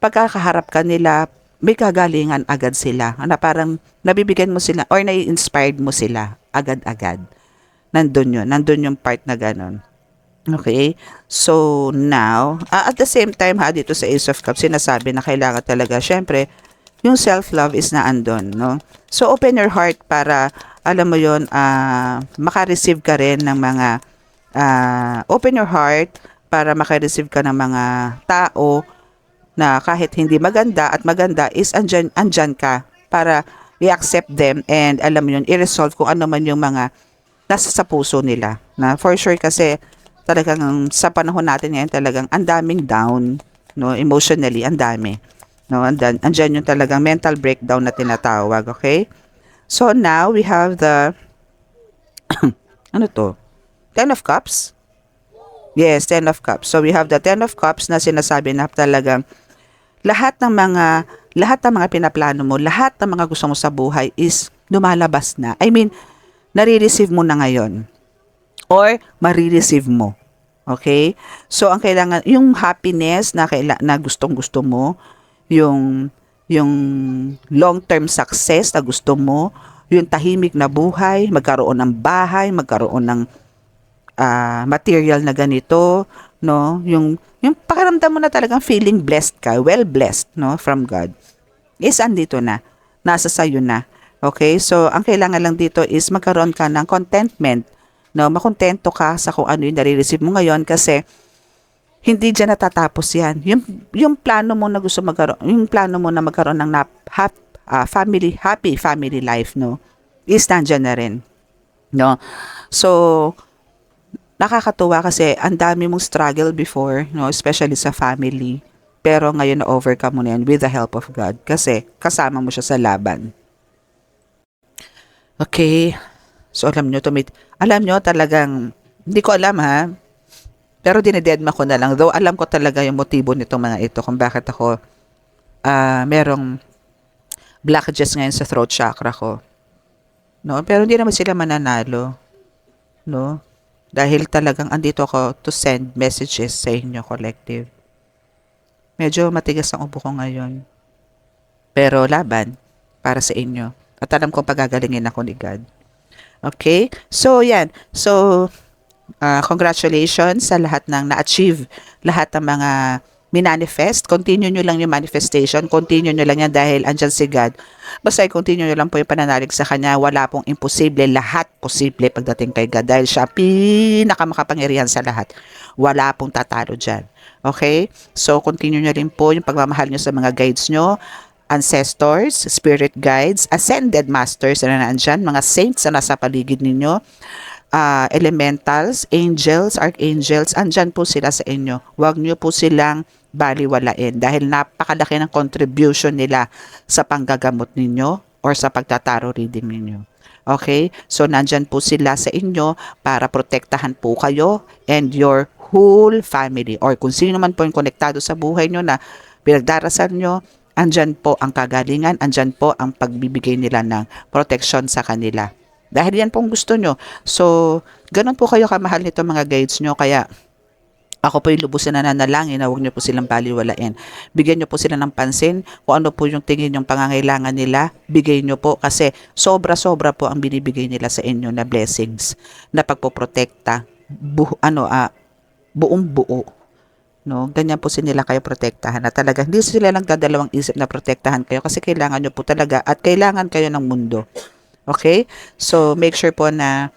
pagkakaharap ka nila, may kagalingan agad sila, na parang nabibigyan mo sila, or nai-inspired mo sila, agad-agad. Nandun yung part na ganun. Okay? So, now, at the same time ha, dito sa Ace of Cups, sinasabi na kailangan talaga, syempre, yung self-love is na andon, no? So, open your heart para, alam mo yon, maka-receive ka rin ng mga, open your heart para maka-receive ka ng mga tao na kahit hindi maganda at maganda is andyan ka para i-accept them and alam mo yun, i-resolve kung ano man yung mga nasa sa puso nila. Na for sure kasi talagang sa panahon natin ngayon talagang ang daming down, no, emotionally ang dami. No, andyan yung talagang mental breakdown na tinatawag, okay? So now we have the ano to? Ten of Cups? Yes, Ten of Cups. So we have the Ten of Cups na sinasabi na talagang lahat ng mga pinaplano mo, lahat ng mga gusto mo sa buhay is lumalabas na. I mean, nare-receive mo na ngayon or marireceive mo. Okay? So ang kailangan yung happiness na gustong-gusto mo, yung long-term success na gusto mo, yung tahimik na buhay, magkaroon ng bahay, magkaroon ng material na ganito, no? Yung pakiramdam mo na talagang feeling blessed ka, well blessed, no, from God. Is andito na. Nasa sayo na. Okay? So, ang kailangan lang dito is magkaroon ka ng contentment, no? Makontento ka sa kung ano yung nare-receive mo ngayon kasi hindi diyan natatapos yan. Yung plano mo na gusto magkaroon, yung plano mo na magkaroon ng happy family life, no? Is nandiyan na rin. No? So, nakakatuwa kasi ang dami mong struggle before, no, especially sa family. Pero ngayon na-overcome mo na yan with the help of God kasi kasama mo siya sa laban. Okay. So alam nyo talagang, hindi ko alam ha, pero dinededma ko na lang. Though alam ko talaga yung motibo nitong mga ito kung bakit ako merong blockages ngayon sa throat chakra ko. No, pero hindi naman sila mananalo. No? Dahil talagang andito ako to send messages sa inyo, collective. Medyo matigas ang ubo ko ngayon. Pero laban para sa inyo. At alam kong pagagalingin ako ni God. Okay? So, yan. So, congratulations sa lahat ng na-achieve. Lahat ng mga minanifest. Continue nyo lang yung manifestation. Continue nyo lang yan dahil andyan si God. Basta i-continue nyo lang po yung pananalig sa Kanya. Wala pong imposible. Lahat posible pagdating kay God. Dahil siya pinakamakapangyarihan sa lahat. Wala pong tatalo dyan. Okay? So, continue nyo rin po yung pagmamahal nyo sa mga guides nyo. Ancestors, spirit guides, ascended masters na nandyan. Mga saints na nasa paligid ninyo. Elementals, angels, archangels, andyan po sila sa inyo. Huwag nyo po silang baliwalain dahil napakalaki ng contribution nila sa panggagamot ninyo or sa pagtataro reading ninyo. Okay? So, nandyan po sila sa inyo para protektahan po kayo and your whole family or kung sino man po yung konektado sa buhay nyo na pinagdarasal nyo, andyan po ang kagalingan, andyan po ang pagbibigay nila ng protection sa kanila. Dahil yan pong gusto nyo. So, ganun po kayo kamahal nito mga guides nyo. Kaya, ako po yung lubusin na nanalangin na huwag nyo po silang baliwalain. Bigyan nyo po sila ng pansin. Kung ano po yung tingin yung pangangailangan nila, bigay nyo po. Kasi sobra-sobra po ang binibigay nila sa inyo na blessings. Na pagpoprotekta. Buong buo. No? Ganyan po nila kayo protektahan. Na talaga, hindi sila lang dadalawang isip na protektahan kayo. Kasi kailangan nyo po talaga at kailangan kayo ng mundo. Okay? So, make sure po na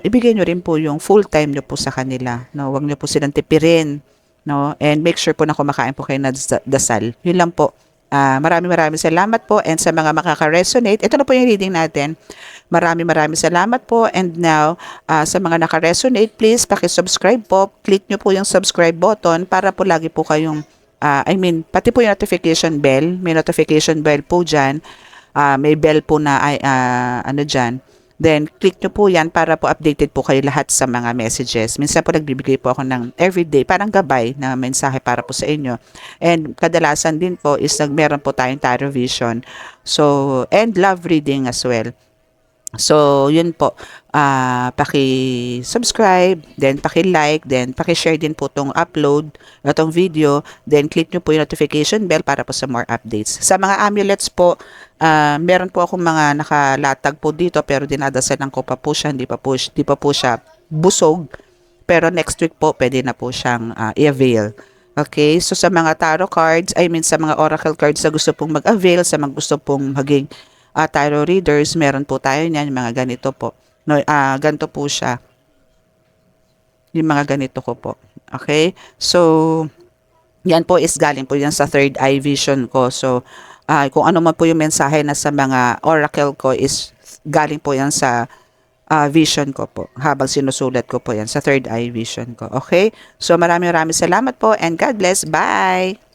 ibigay nyo rin po yung full time nyo po sa kanila. No? Huwag nyo po silang tipirin. No? And make sure po na kumakain po kayo na dasal. Yun lang po. Maraming salamat po. And sa mga makaka-resonate, ito na po yung reading natin. Maraming salamat po. And now, sa mga naka-resonate, please paki-subscribe po. Click nyo po yung subscribe button para po lagi po kayong, pati po yung notification bell. May notification bell po dyan. May bell po na dyan. Then, click nyo po yan para po updated po kayo lahat sa mga messages. Minsan po nagbibigay po ako ng everyday, parang gabay na mensahe para po sa inyo. And kadalasan din po is meron po tayong tarot vision. So, and love reading as well. So, yun po. Paki-subscribe, then paki-like, then paki-share din po tong upload, itong video, then click nyo po yung notification bell para po sa more updates. Sa mga amulets po, meron po akong mga nakalatag po dito pero dinadasalan ko pa po siya, di pa po siya busog. Pero next week po, pwede na po siyang i-avail. Okay, so sa mga tarot cards, sa mga oracle cards na gusto pong mag-avail, sa mga gusto pong maging tarot readers, meron po tayo niyan, mga ganito po. No, ganito po siya. Yung mga ganito ko po. Okay? So, yan po is galing po yan sa third eye vision ko. So, kung ano man po yung mensahe na sa mga oracle ko is galing po yan sa vision ko po. Habang sinusulat ko po yan sa third eye vision ko. Okay? So, maraming salamat po and God bless. Bye!